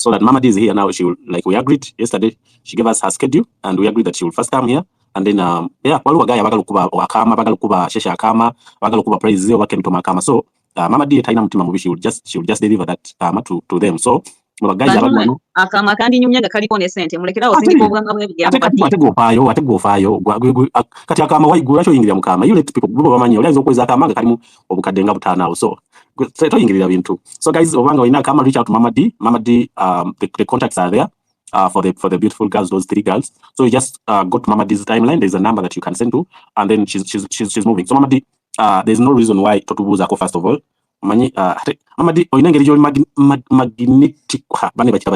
so that Mama D is here now. She will, like we agreed yesterday, she gave us her schedule and we agreed that she will first come here. And then, waliwo bagaya bagala kuba wakama, bagala kuba shesha akama, bagala kuba praise zio wake mtoma akama. So, Mama D taina mtima mubi, she will just deliver that to them. So, guys abano akama kandi nyumya kaliko ne sente mulekera osindi kubanga mwe bya mabadi ate go fayo kati akama waigura cyo yingira mukama you let people bubo bamanyi olianza okweza akama kalimu obukadenga butanawo. So to yingirira bintu. So guys, obanga wina kama reach out to Mama D. The contacts are there for the beautiful girls, those 3 girls. So you just go to Mama D's timeline. There's a number that you can send to, and then she's moving. So Mama D, there's no reason why totubuza ko first of all. Mama D oyinengeri jo magnetic bane bacha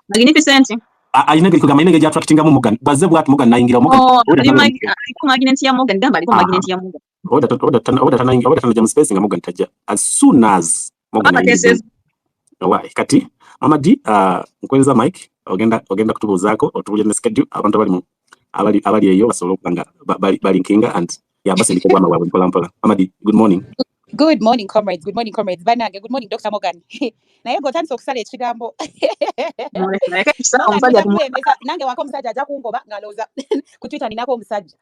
magnificent ayinengeri ko gamayinengeri ja attracting mu Mugan baze bwat Mugan nayingira Mugan magnet ya Mugan gamba liko magnet ya Mugan oda tana jam space nga Mugan tajja as soon as Mugan why kati Mama D nkweza mic ogenda kutubuzaako otubuje ne schedule abantu abali eyo basolo kanga bali nkinga and basi ndikogwa mabwe mpola. Mama D, good morning. Good morning, comrades. Good morning, comrades. Banage. Good morning, Dr. Morgan. Naye gotanso okusala ekigambo. Nange wako omusajja ajja kungoba ngaloza ku Twitter ninako omusajja.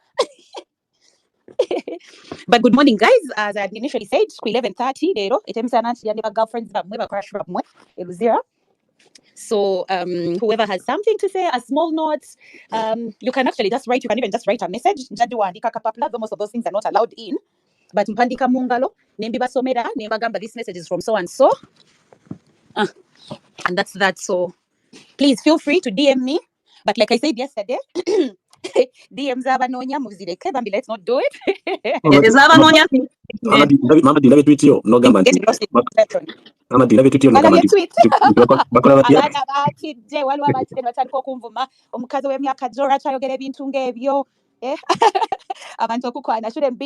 But good morning, guys. As I had initially said, 11:30 lero etemisana nti yande ba girlfriends bamwe ba crush bamwe eluzira. So whoever has something to say, a small note, you can actually just write. You can even just write a message. Njadi waandika kapapula. Most of those things are not allowed in. But mpandika mungalo nembi basomera nemba gamba this message is from so and so. And that's that. So please feel free to DM me. But like I said yesterday, DMs abanonya muzireke bambi, let's not do it. Zabanonya Mama D love tweet yo no gamba nti Mama D love tweet yo no gamba nti bakola bati abati je walwa abati batandika okumvuma omukazi w'emyaka jora chayogera ebintu ngebyo abantu okukwana shouldn't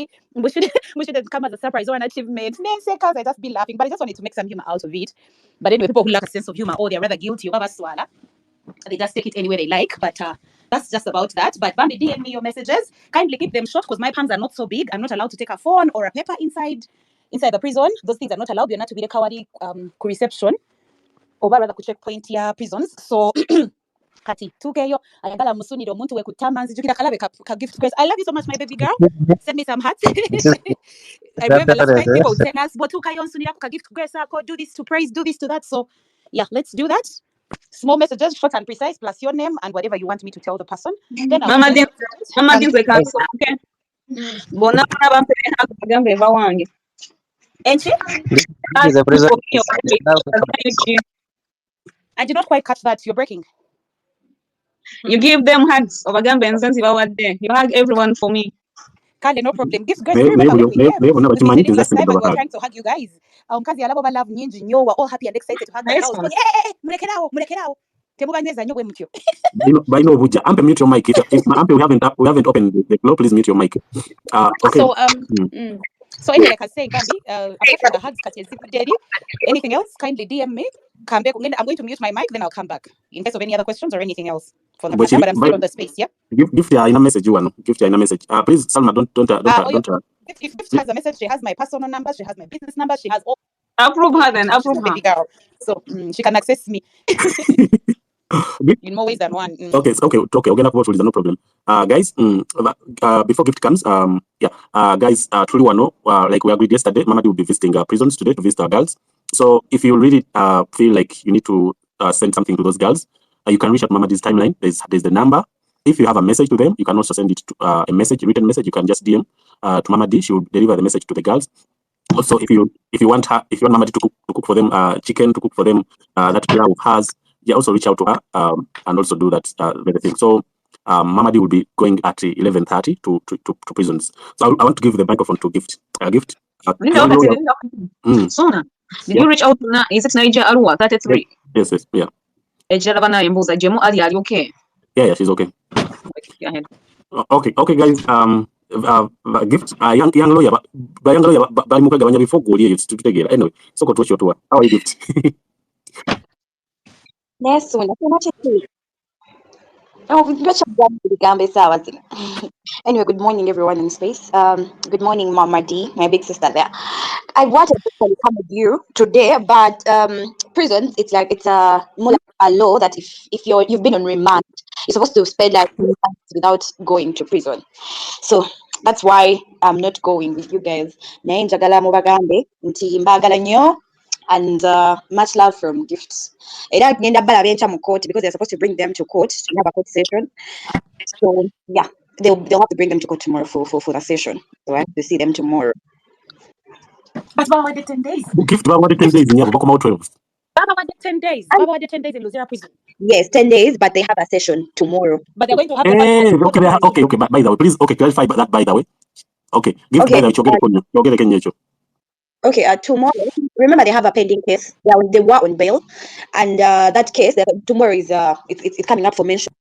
come as a surprise or an achievement. I just be laughing, but I just wanted to make some humor out of it. But anyway, people who lack a sense of humor or they're rather guilty of swala, they just take it anywhere they like. But that's just about that. But Bambi, DM me your messages. Kindly keep them short because my palms are not so big. I'm not allowed to take a phone or a paper inside the prison. Those things are not allowed. We're not to be the cowardly reception or rather to checkpoint here prisons. So kati tukeyo ayagala musuniro omuntu we kutamanzi jukira kalabe ka gift guys. I love you so much, my baby girl. Send me some hearts. I remember last time people would tell us what tukayo nsunira ka gift guys ako, do this to praise, do this to that. So yeah, let's do that. Small messages, short and precise, plus your name and whatever you want me to tell the person. Then Mama D we can okay. Bona bampe hakugambe bawange. Enchi? I did not quite catch that. You're breaking. You give them hugs. Obagambe nzanzi bawadde. You hug everyone for me. Kale, no problem. Gifts girls. Last time I was trying to hug you guys. Kazi alabo ba love nyinji nyo were all happy and excited to hug the girls. Murekerao. Temubaneza nyo we mutyo. By no buja. Ampe mute your mic. If Ampe we haven't opened the floor, please mute your mic. Okay. So anyway, like I say, Gambi, apart from the hugs, Daddy, anything else, kindly DM me. Come back. I'm going to mute my mic, then I'll come back in case of any other questions or anything else for the person, but I'm still on the space, yeah? Give you a message, Give you a message. Please, Salma, don't. If she has a message, she has my personal number, she has my business number, she has all. Approve her then, approve her. Girl. So she can access me. In more ways than one. Okay. No problem. Guys, before gift comes, guys, truly want to know, like we agreed yesterday, Mama D will be visiting prisons today to visit our girls. So if you really feel like you need to send something to those girls, you can reach out Mama D's timeline. There's the number. If you have a message to them, you can also send it to a written message. You can just DM to Mama D. She will deliver the message to the girls. Also, if you want Mama D to cook for them chicken, to cook for them that pilau of hers, also reach out to her and also do that very thing. So Mama D will be going at 11:30 to prisons. So I want to give the microphone to Gift. Gift. Sona. Did you reach out to is it Niger Arua 33? Yes, yeah. Ejabana imbuza jemu are you okay? Yeah, she's okay. Go ahead. Okay, guys. Gift young lawyer, but mukagabanya before goal here to together. Anyway, so go to your tour. How are you, Gift? Neso ndakuna chiki. Bigambe sawa zina. Anyway, good morning, everyone in space. Good morning, Mama D, my big sister there. I wanted to come with you today, but prisons, it's a more like a law that if you've been on remand, you're supposed to spend like 3 months without going to prison. So that's why I'm not going with you guys. Naye njagala mubagambe nti mbagala nnyo, and much love from Gifts. Era ngenda balaba enkya mu court because they're supposed to bring them to court to have a court session. So yeah, they'll have to bring them to court tomorrow for the session. So I have to see them tomorrow. But Baba waited 10 days. Gift Baba wanted 10 days in here, come out 12. Baba waited 10 days. Baba waited 10 days in Luzira prison. Yes, 10 days, but they have a session tomorrow. But they're going to have Okay, by the way, please, clarify that by the way. Okay, Gift Okay, by the way, okay, tomorrow, remember they have a pending case. They were on bail, and that case tomorrow is it's coming up for mention.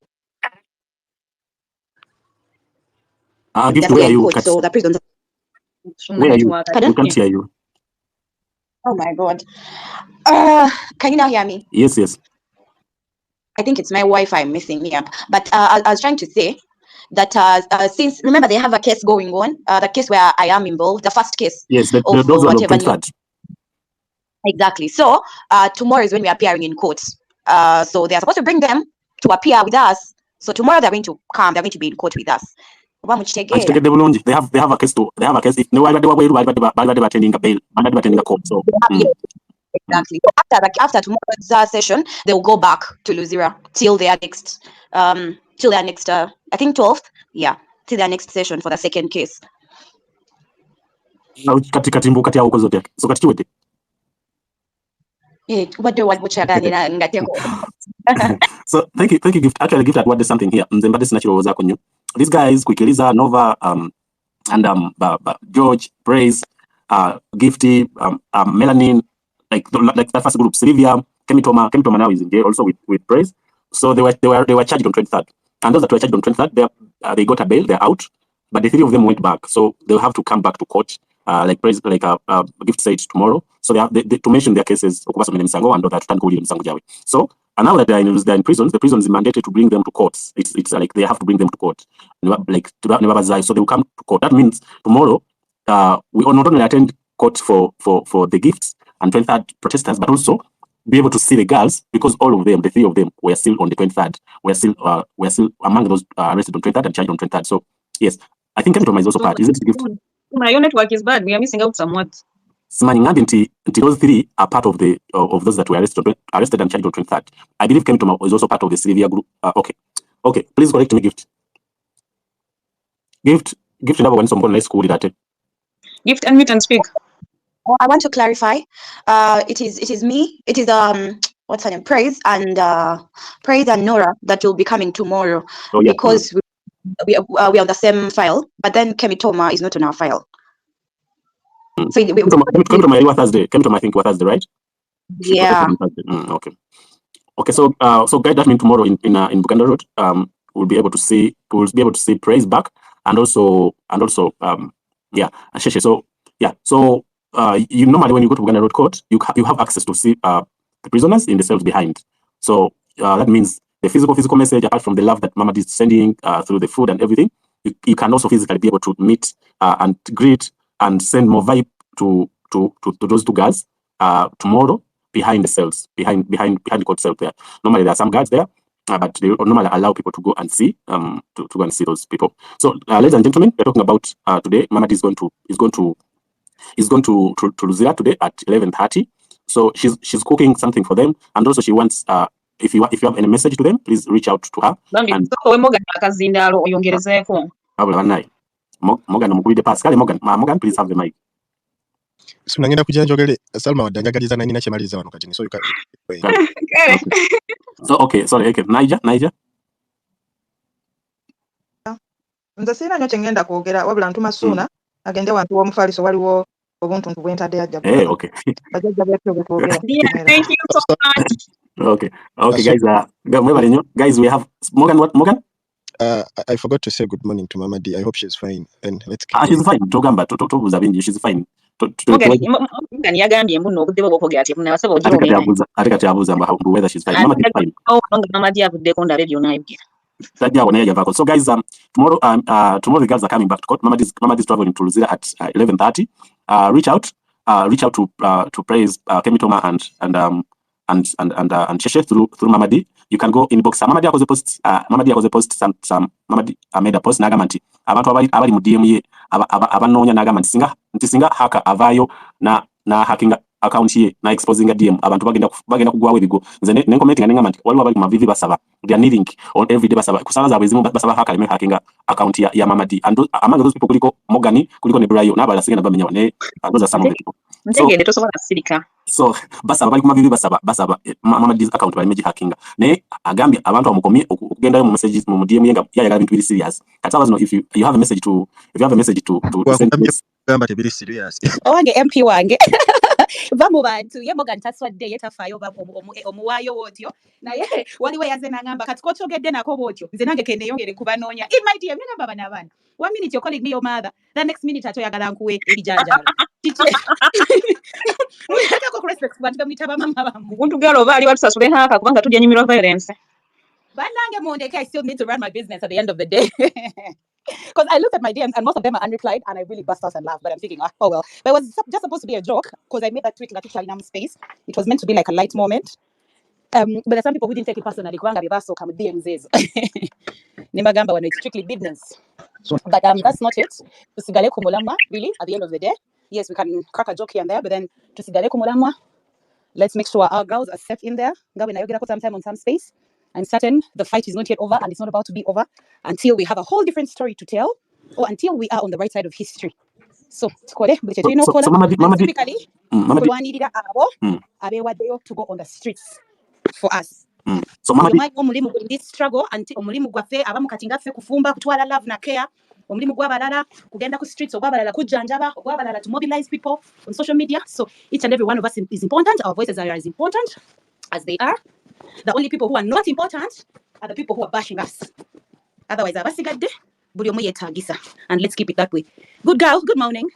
Gift, where are you? So the prisons. Where are you? We can't hear you. Oh my God. Can you now hear me? Yes. I think it's my Wi-Fi messing me up. But I was trying to say that since, remember, they have a case going on, the case where I am involved, the first case. Yes, of those are whatever. 23rd. Exactly. So tomorrow is when we are appearing in court. So they are supposed to bring them to appear with us. So tomorrow they're going to come. They're going to be in court with us. They have a case to. They have a case. If no one they were attending a bail, they were attending a court. So. Exactly. So after tomorrow's session, they'll go back to Luzira till their next I think 12th. Yeah, till their next session for the second case. So so thank you, Gift. Actually, Gift had worded something here. These guys, Kwikiliza, Nova, and George, Praise, Gifty, Melanin, like that first group, Sylvia, Kemitoma now is in jail also with Praise. So they were charged on 23rd, and those that were charged on 23rd, they got a bail, they're out, but the 3 of them went back, so they'll have to come back to court. Like Praise, Gift said tomorrow. So they to mention their cases. So and now that they're in prisons, the prison is mandated to bring them to courts. It's like they have to bring them to court. So they will come to court. That means tomorrow we will not only attend court for the Gifts and 23rd protesters, but also be able to see the girls, because all of them, the 3 of them, were still on the 23rd. We're still among those arrested on 23rd and charged on 23rd. So yes, I think Kemitoma is also part. Is it Gift? Your network is bad. We are missing out somewhat. Those 3 are part of the of those that were arrested and charged on 23rd. I believe Kemitoma is also part of the Sylvia group. Okay. Please correct me, Gift. Gift never went some school that. Gift, unmute and speak. I want to clarify. It is me. It is what's her name? Praise and Nora that will be coming tomorrow, because we are on the same file. But then Kemitoma is not on our file. So Kemitoma Thursday. Kemitoma, I think, was Thursday, right? Yeah. Okay. So guys, that means tomorrow in Uganda Road, we'll be able to see Praise back, and also Sheshe. So yeah. So you normally, when you go to Uganda Road Court, you have access to see the prisoners in the cells behind. So that means the physical message, apart from the love that Mama is sending through the food and everything, you can also physically be able to meet and greet and send more vibe to those 2 guys tomorrow behind the cells, behind the court cell there. Normally there are some guards there, but they normally allow people to go and see to go and see those people. So ladies and gentlemen, we're talking about today. Mama is going to Luzira today at 11:30. So she's cooking something for them, and also she wants if you have any message to them, please reach out to her. Morgan, please have the mic. Sunangenda kujja njogere Salma wadangagaliza nanyina kyemaliza wano kati so you can. So okay, sorry, okay. Niger. Nze sina nnyo kyengenda kwogera wabula ntuma Suuna agende wantu w'omufaliso waliwo obuntuntu bwentadde ajja. Okay. Bajjajja bettu betwogera. Thank you so much. Okay. Guys, we have Morgan. I forgot to say good morning to Mama D. I hope she's fine. And let's keep she's fine. She's fine. Morgan yagambye mbuno obudde bwo bwogera ati munabasaba ogira ate kati abuuza whether she's fine. Mama is fine. Mama D avuddeko ndabe byonna ayogera. So guys, tomorrow the girls are coming back to court. Mama is traveling to Luzira at 11:30. Reach out to praise Kemitoma and Sheshe through Mamadi. You can go inbox Mamadi akoze post some Mamadi made a post nagamanti abantu abali mu DM ye abanoonya nagamanti singa haka avayo na hacking account ye na exposing a DM abantu bagenda kugwawe bigo nze ne commenting ngamati waliwo abali mu vivi basaba they are needing on every day basaba kusala za bwezimu basaba haka me hacking account ya Mamadi and among those people kuliko Mogani kuliko ne Brayo nabala sigenda bamenya ne those are some of the people so basaba bali ku mavivi basaba Mamadi's account bali meji hacking ne agambye abantu amukomye okugenda mu messages mu DM yenga yayagala bintu biri serious kati abazo if you have a message to send gamba tebiri serious owange MP wange vamu bantu ye Morgan taswadde yetafayo omuwayo wotyo naye waliwo yaze nangamba kati kochogedde nako botyo nze nange kende yongere kubanoonya in my DM nangamba bana 1 minute you're calling me your mother the next minute atoyagala nkuwe ebijanjalo muleka ko respect bantu bamwita mama bamu Buntu galo bali batusasule haka kubanga tujja nyimirwa violence. banange mondeke I still need to run my business at the end of the day. Because I looked at my DMs and most of them are unreplied and I really bust out and laughed, but I'm thinking, oh well. But it was just supposed to be a joke because I made that tweet like in space. It was meant to be like a light moment. But there's some people who didn't take it personally. DMs Nimagamba when it's strictly business. But that's not it. Tusigale kumulamwa, really, at the end of the day. Yes, we can crack a joke here and there, but then tusigale kumulamwa. Let's make sure our girls are safe in there. Some time on some space. I'm certain the fight is not yet over and it's not about to be over until we have a whole different story to tell or until we are on the right side of history. So typically, to go on the streets for us. So this struggle until omulimu gwaffe abamu kati ngaffe kufumba kutwala love na care omulimu gw'abalala kugenda ku streets ogw'abalala kujjanjaba ogw'abalala to mobilize people on social media. So each and every one of us is important. Our voices are as important as they are. The only people who are not important are the people who are bashing us. Otherwise, abasigadde buli omu yeetagisa, and let's keep it that way. Good girl, good morning.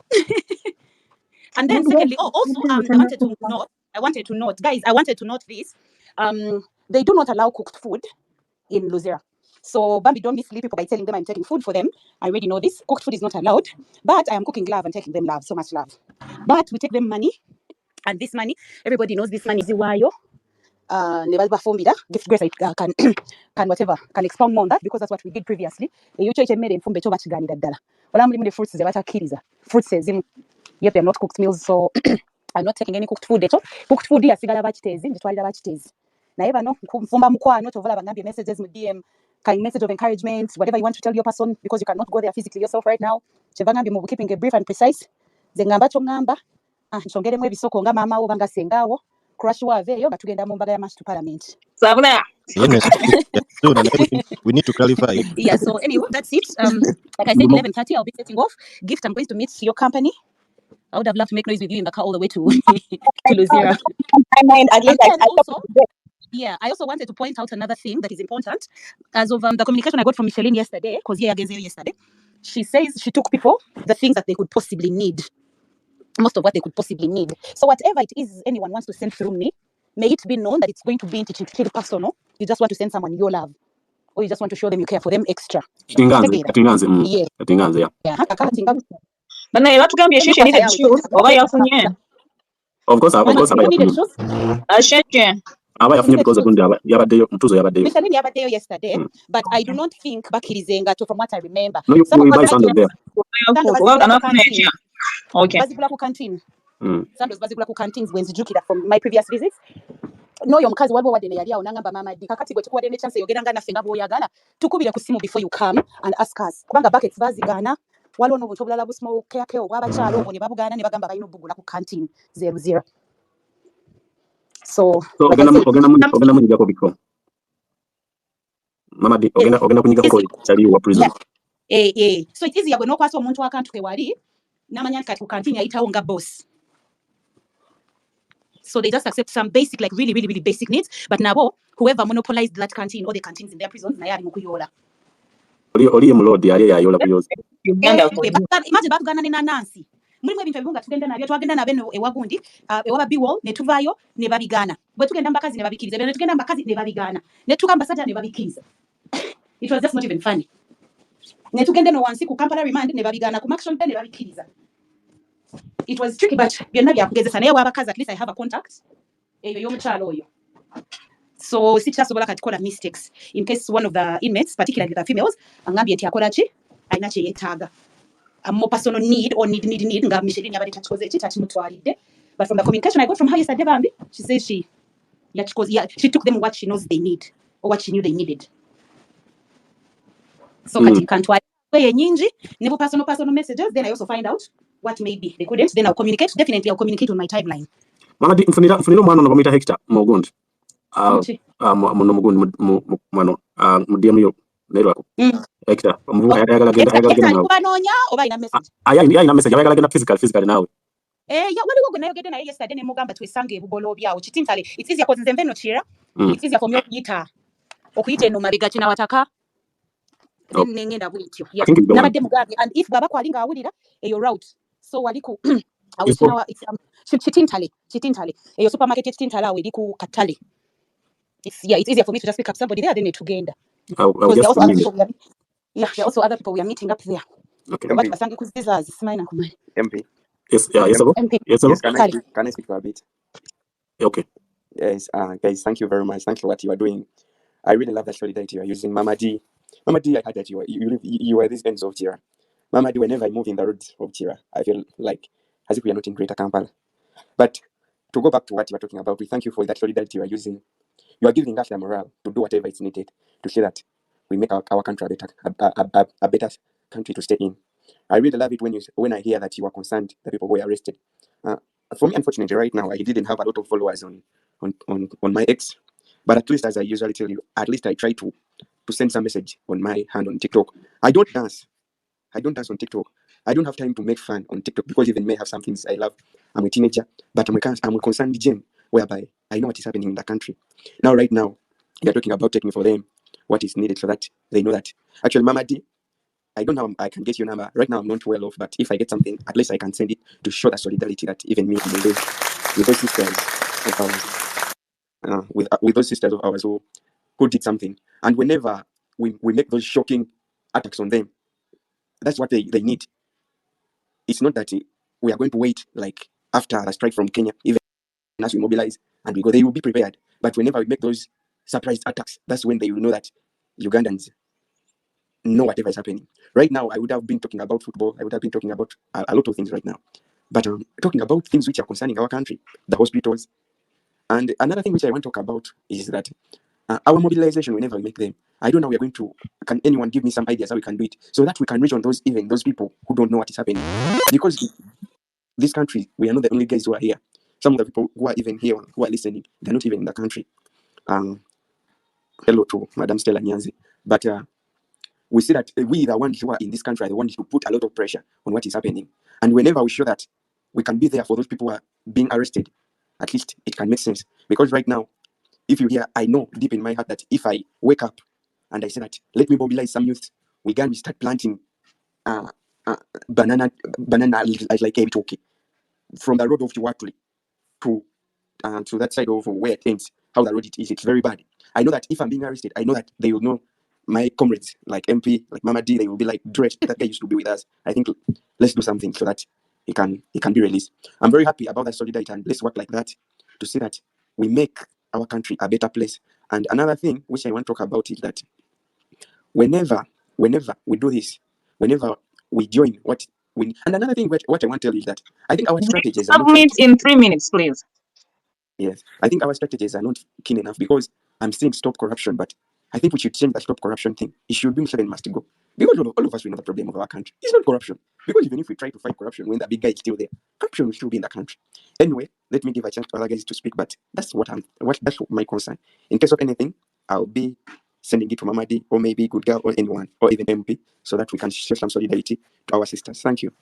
And then secondly, also I wanted to note, guys, this. They do not allow cooked food in Luzira. So Bambi, don't mislead people by telling them I'm taking food for them. I already know this. Cooked food is not allowed, but I am cooking love and taking them love, so much love. But we take them money, and this money, everybody knows this money is iwayo. Gift Grace can expound more on that because that's what we did previously. You fruits yep, they're not cooked meals, so I'm not taking any cooked food. Cooked food here, messages with DM, message of encouragement, whatever you want to tell your person, because you cannot go there physically yourself right now. Keeping it brief and precise. Crush waveyo batugenda mu mbaga ya march to parliament. Sabuna. We need to clarify. Yeah, so anyway, that's it. Like I said, 11:30 I'll be setting off. Gift, I'm going to meet your company. I would have loved to make noise with you in the car all the way to Luzira. I also wanted to point out another thing that is important. As of the communication I got from Micheline yesterday, because yesterday, she says she took people the things that they could possibly need. Most of what they could possibly need. So whatever it is anyone wants to send through me, may it be known that it's going to be personal. You just want to send someone your love, or you just want to show them you care for them extra. Yeah. Of course, yesterday, but I do not think bakirizenga from what I remember. No, you buy something there. Okay. Bazigula canteen. Bazigula canteens when zijukira from my previous visits. No, your mkazi waliwo wadde yali awo nangamba mama di kakati bwe tukuwadde ne chance yogera nga naffe nga bw'oyagala tukubire ku simu before you come and ask us kubanga buckets bazigaana waliwo n'obuntu obulala busimo keke obw'abakyalo obwo ne babugaana ne bagamba balina obugula ku canteen 00. So ogenda munyigako biko mama di ogenda kunyigako kyali wa prison. So it is ya bwe n'okwasa omuntu akantu ke wali n'amanya kati ku canteen yayitawo nga boss. So they just accept some basic, like really, really, really basic needs. But now, whoever monopolized that canteen or the canteens in their prisons, na yali mukuyola. Oli mulodi yali yayola kuyoza. Imagine batugana ne Nancy. Mulimu ebintu ebirunga tugenda nabyo twagenda nabeno ewagundi ewaba biwol ne tuvaayo ne babigana. Bwe tugenda mbakazi ne babikiriza. Bwe tugenda mbakazi ne babigana. Ne tugamba sajja ne babikiriza. It was just not even funny. Netugende no wansi ku Kampala remand ne babigana ku action ne babikiriza. It was tricky, but byonna byakugezesa naye wabakazi at least I have a contact. Eyo y'omukyalo oyo. So sikyasobola kati kola mistakes in case one of the inmates, particularly the females, angambye nti akola ki alina kye yeetaaga. A more personal need or need nga Micheline yabali tachikoze eki tachimutwalidde. But from the communication I got from her yesterday, Bambi, she says she took them what she knows they need or what she knew they needed. So kati kantwali way nyingi never personal messages. Then I also find out what maybe they couldn't. Then I'll communicate. Definitely I'll communicate on my timeline. Mama di mfunira mwana no bamita Hector Mogundi. Muno Mogundi mwana mudiam yo nero ako. Hector muvuga ayagala genda nawe. Kubanonya oba ina message. Ina message ayagala genda physical nawe. Ya waliwo gwe nayo gende naye yesterday ne mugamba twesange ebugolo byawo kitintale. It's easier cause nze chira. It's easier for me okuyita eno mabega kina wataka. Then nengenda bwityo. Yeah. Nabadde mugambe and if baba kwalinga awulira eyo route. So waliku awesinawa kitintale. Eyo supermarket kitintale awe liku katale. It's easier for me to just pick up somebody there than to genda. Because there are also other people we are meeting up there. Okay. But basange kuziza zisimana kumani. MP. Yes, MP. Yes, can I speak for a bit? Okay. Yes, guys, thank you very much. Thank you for what you are doing. I really love that solidarity you are using. Mama D, I heard that you are these ends of Tira. Mama D, whenever I move in the roads of Tira, I feel like as if we are not in Greater Kampala. But to go back to what you are talking about, we thank you for that solidarity you are using. You are giving us the morale to do whatever is needed to say that we make our country a better country to stay in. I really love it when I hear that you are concerned the people who were arrested. For me, unfortunately, right now I didn't have a lot of followers on my X, but at least, as I usually tell you, at least I try to send some message on my hand on TikTok. I don't dance on TikTok. I don't have time to make fun on TikTok because even may have some things I love. I'm a teenager, but I'm a concerned gen whereby I know what is happening in the country. Now, right now, you're talking about taking for them what is needed so that they know that. Actually, Mama D, I don't know how I can get your number. Right now, I'm not well off, but if I get something, at least I can send it to show the solidarity that even me with those sisters of ours, with those sisters of ours who did something. And whenever we make those shocking attacks on them, that's what they need. It's not that we are going to wait like after a strike from Kenya, even as we mobilize and we go, they will be prepared. But whenever we make those surprise attacks, that's when they will know that Ugandans know whatever is happening. Right now, I would have been talking about football. I would have been talking about a lot of things right now. But talking about things which are concerning our country, the hospitals. And another thing which I want to talk about is that our mobilization, whenever we make them, I don't know, can anyone give me some ideas how we can do it so that we can reach on those people who don't know what is happening? Because this country, we are not the only guys who are here. Some of the people who are even here, who are listening, they're not even in the country. Hello to Madam Stella Nyanzi. But we see that we, the ones who are in this country, are the ones who put a lot of pressure on what is happening. And whenever we show that we can be there for those people who are being arrested, at least it can make sense. Because right now, if you hear, I know deep in my heart that if I wake up and I say that, let me mobilize some youth, we can start planting banana like a bitoki from the road of Chiwatuli to that side of where it ends, how the road it is, it's very bad. I know that if I'm being arrested, I know that they will know my comrades like MP, like Mama D, they will be like, Dredge, that guy used to be with us. I think let's do something so that he can be released. I'm very happy about that solidarity, and let's work like that to see that we make our country a better place. And another thing which I want to talk about is that whenever we do this, whenever we join and another thing what I want to tell you is that I think our strategies are not in 3 minutes, please. Yes, I think our strategies are not keen enough because I'm saying stop corruption, but I think we should change the stop corruption thing. It should be Muslim must go. Because all of us, we know the problem of our country. It's not corruption. Because even if we try to fight corruption when the big guy is still there, corruption will still be in the country. Anyway, let me give a chance to other guys to speak, but that's that's my concern. In case of anything, I'll be sending it to Mama D or maybe Good Girl or anyone or even MP so that we can show some solidarity to our sisters. Thank you.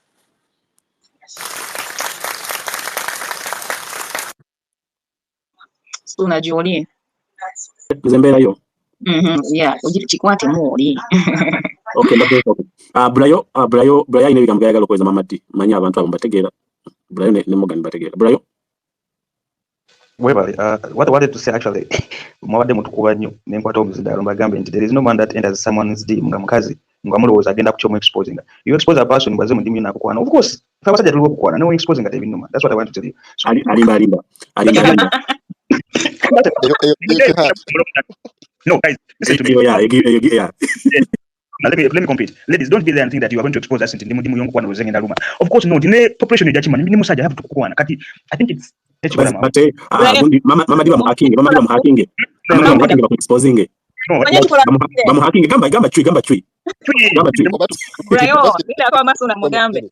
Unajiulia. Zemberayo. Yeah, ujichikwate muli. Okay, Brayo ine bigambo yagala kweza Mama D. Manya abantu abo bategeera. Brayo ne mugani bategeera. Brayo. Webale, what I wanted to say actually, mwabadde mutukuba nnyo nenkwata omuzidaalo mbagambe nti there is no man that enters someone's dream nga mukazi nga mulowooza agenda ku kyomu exposing. You expose a person bwaze mu ddimu nakukwana. Of course, fe abasajja tuli okukwana. No exposing nga tebinnuma. That's what I want to tell you. So, Alimba. no, guys, listen to me. Yeah. Now, let me complete. Ladies, don't be there and think that you are going to expose us into ndimu young one was in the room. Of course, no. The population judgment. Ndimu saja have to kuwana. Kati, I think it's. But mama diba muhacking ba exposing. No, ba muhacking gamba chui. Brayo, bila kwa masuna mugambe.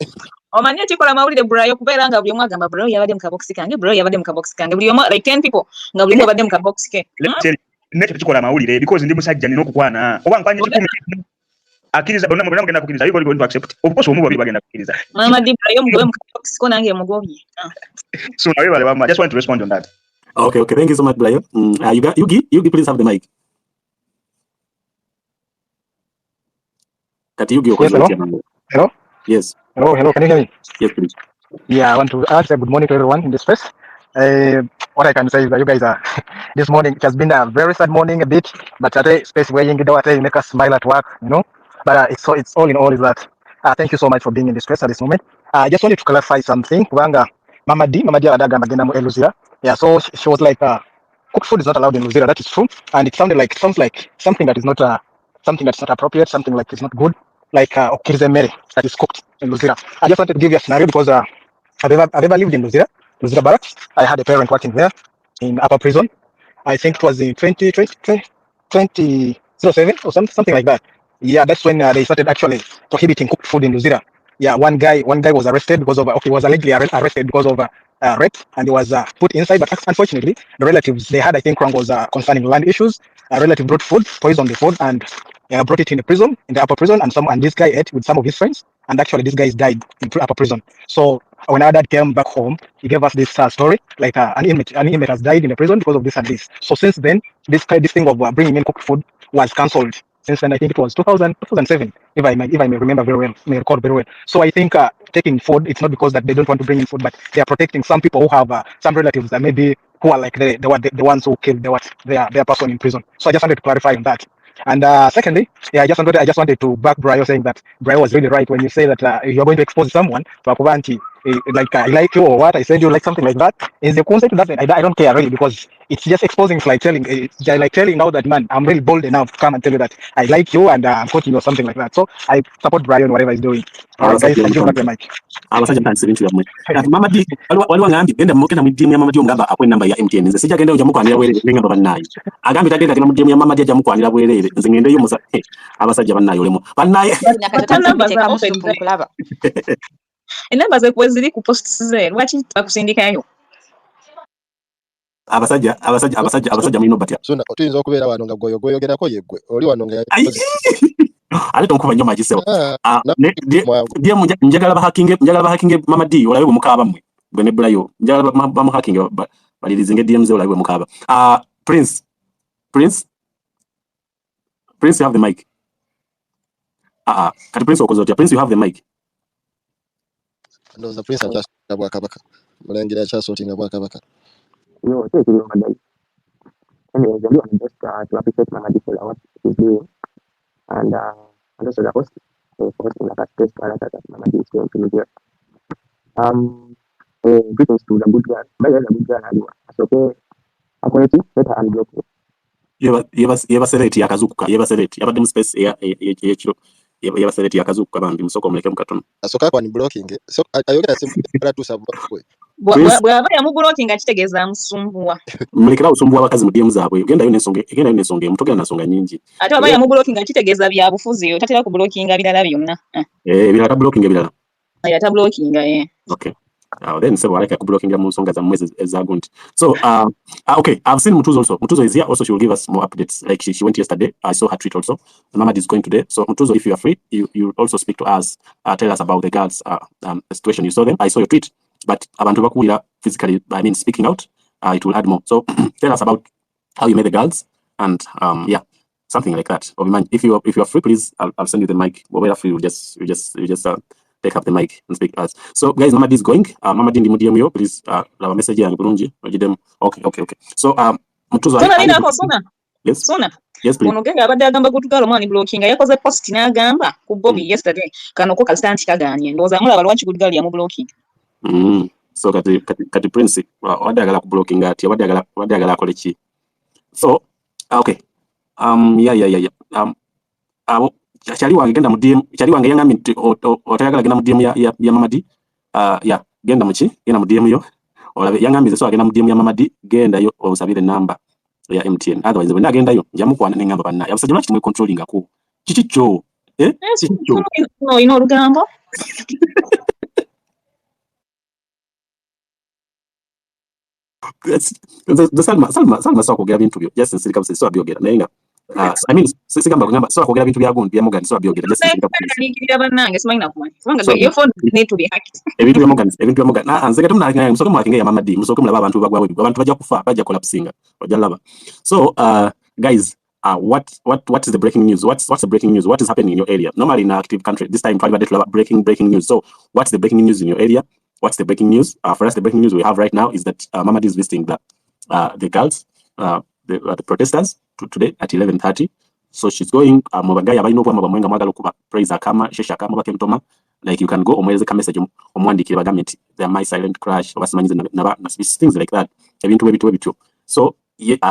Omanya chikola mawulire Brayo kubeera nga buli omu agamba Brayo yabadde mu kabox kange, Brayo yabadde mu kabox kange. Buli omu like 10 people nga buli omu yabadde mu kabox ke. Nekyo chikola mawulire because ndi musajja nina okukwana. Oba nkwanye kikumi. Akiriza bonna mugenda kugenda kukkiriza. You going to accept. Of course, omu babiri bagenda kukkiriza. Mama di Brayo mugobe mu kabox ko nange mugobye. So I just want to respond on that. Okay. Thank you so much, Brayo. Yugi, please have the mic. Yes, hello? Yes. Hello, can you hear me? Yes, please. Yeah, I want to answer good morning to everyone in this space. What I can say is that you guys are, this morning, it has been a very sad morning a bit, but at a space where you make us smile at work, but it's all in all is that, thank you so much for being in this space at this moment. I just wanted to clarify something. Mama D Adaga Magena Eluzira. Yeah, so she was like, cooked food is not allowed in Luzira. That is true. And it sounds like something that is not something that's not appropriate, something like it's not good, like Okirize Mere that is cooked in Luzira. I just wanted to give you a scenario because I've ever lived in Luzira Barracks. I had a parent working there in upper prison. I think it was in 2007 or something like that. Yeah, that's when they started actually prohibiting cooked food in Luzira. Yeah, one guy was arrested because of he was allegedly arrested because of rape, and he was put inside. But unfortunately, the relatives they had, I think, wrong was concerning land issues. A relative brought food, poisoned the food, and brought it in the prison, in the upper prison, and this guy ate with some of his friends, and actually this guy died in upper prison. So when our dad came back home, he gave us this story, like an inmate has died in the prison because of this and this. So since then, this thing of bringing in cooked food was cancelled. Since then, I think it was 2007, if I may remember very well, may recall very well. So I think taking food, it's not because that they don't want to bring in food, but they are protecting some people who have some relatives that maybe who are like the ones who killed their person in prison. So I just wanted to clarify on that. And secondly, yeah, I just wanted to back Brayo saying that Brayo was really right when you say that you're going to expose someone to Akubanti, like I like you or what I said you like something like that. Is the concept of that? I don't care really because it's just exposing. It's like telling now that man, I'm really bold enough to come and tell you that I like you and I'm quoting you or something like that. So I support Brayo whatever he's doing. All right, guys, I give back the mic. Abasajja ntandise yamwe kati mama di waliwo ngambye genda mu ddimu ya mama di omugamba akwe namba ya MTN nze sijja genda ojja mukwanira bwerere ngamba bannaye agambye tagenda genda mu ddimu ya mama di ajja mukwanira bwerere nze ngendeyo musa abasajja bannaye olemo bannaye enamba ze kuba ziri ku posts ze lwaki bakusindikayo abasajja mulino batya so tuyinza okubeera wano nga gweyogerako yeggwe oli wano nga ate tonkuba nnyo magisewo njagala bahakinge mama di olabe bwe mukaaba mmwe bwe nebbulayo njagala bamuhakinge balirizinga eddimu ze olabe bwe mukaaba Prince you have the mic kati Prince okoze otya Prince you have the mic ndowooza Prince akyasootinga Bwakabaka mulengerera akyasootinga Bwakabaka No, thank you, Madam. Anyways, I want just to appreciate Mama Di for what she's doing, and also the host for hosting like a space character that Mama Di is going to do here. Greetings to the good girl. By the way, the good girl, so okay, quality better and block. yebasereti yakazukuka yebasereti yabadde mu space ekiro yebasereti yakazukuka bambi musoko muleke mukatono asoka kwa ni blocking so ayogera simula tusabwe bwaba yamublockinga kitegeeza amusumbuwa mulekera usumbuwa abakazi mu DM zaabwe gendayo n'ensonga mutogera nasonga nyingi ate oba yamublockinga kitegeeza bya bufuzi yo tatera ku blockinga birala byonna birala blocking ebirala yata blockinga okay then so like blocking mu nsonga za mwezi ezagundi so okay I've seen Mutuzo is here also. She will give us more updates like she went yesterday. I saw her tweet also. Mama is going today, so Mutuzo, if you are free, you also speak to us, tell us about the girls situation. You saw them, I saw your tweet, but abantu bakuwira physically, I mean speaking out, it will add more. So tell us about how you met the girls and yeah, something like that. If you are free, please, I'll send you the mic. Whenever free, you just tell take up the mic and speak to us. So guys, Mama D is going. Mama D ndi DM yo, please lava message yangu bulungi ogidemu. Okay. So Mutuzo Sona linako sona. Yes. Sona. Yes, please. Ono genge abadde agamba gutugalo mwani blocking yakoze post n'agamba ku Bobby yesterday kano ko kastanti kaganye ndoza mulaba lwanchi gutugalo ya mu blocking. So kati Prince wadagala ku blocking ati wadagala akole ki. So okay. Yeah. Abo cyali wange genda mu DM, cyali wange yangami nti otayagala genda mu DM ya Mama D. Yeah, genda mu ki? Genda mu DM yo. Olabe yangamize so agenda mu DM ya Mama D, genda yo obusabire number ya MTN. Otherwise when agenda yo njamukwana n'engamba banna. Yabasajja lwaki mwe controlling ako. Chichicho. Chichicho. No, ino rugambo. The Salma so akogera bintu byo just nsirika buse so abyogera nayenga I mean sigamba kugamba so akogera bintu byagunda bya Morgan so abyogera just nsirika buse nikirira banange simanyi kumanya kubanga your phone need to be hacked ebintu bya Morgan nzega tumuna musoke mwakinga ya Mama D musoke mulaba abantu bagwawe abantu bajja kufa bajja collapsinga ojja laba so guys what is the breaking news? What's the breaking news? What is happening in your area? Normally in an active country, this time breaking news. So what's the breaking news in your area? What's the breaking news? For us, the breaking news we have right now is that Mama D is visiting the girls, the protesters today at 11:30. So she's going. Mubagaya bali no kwa mabamwenga mwagala kuba praise akama shesha kama bakemtoma. Like you can go omweleze ka message omwandikire bagamenti they are my silent crush obasemanyize na things like that. Ebintu ebityo. So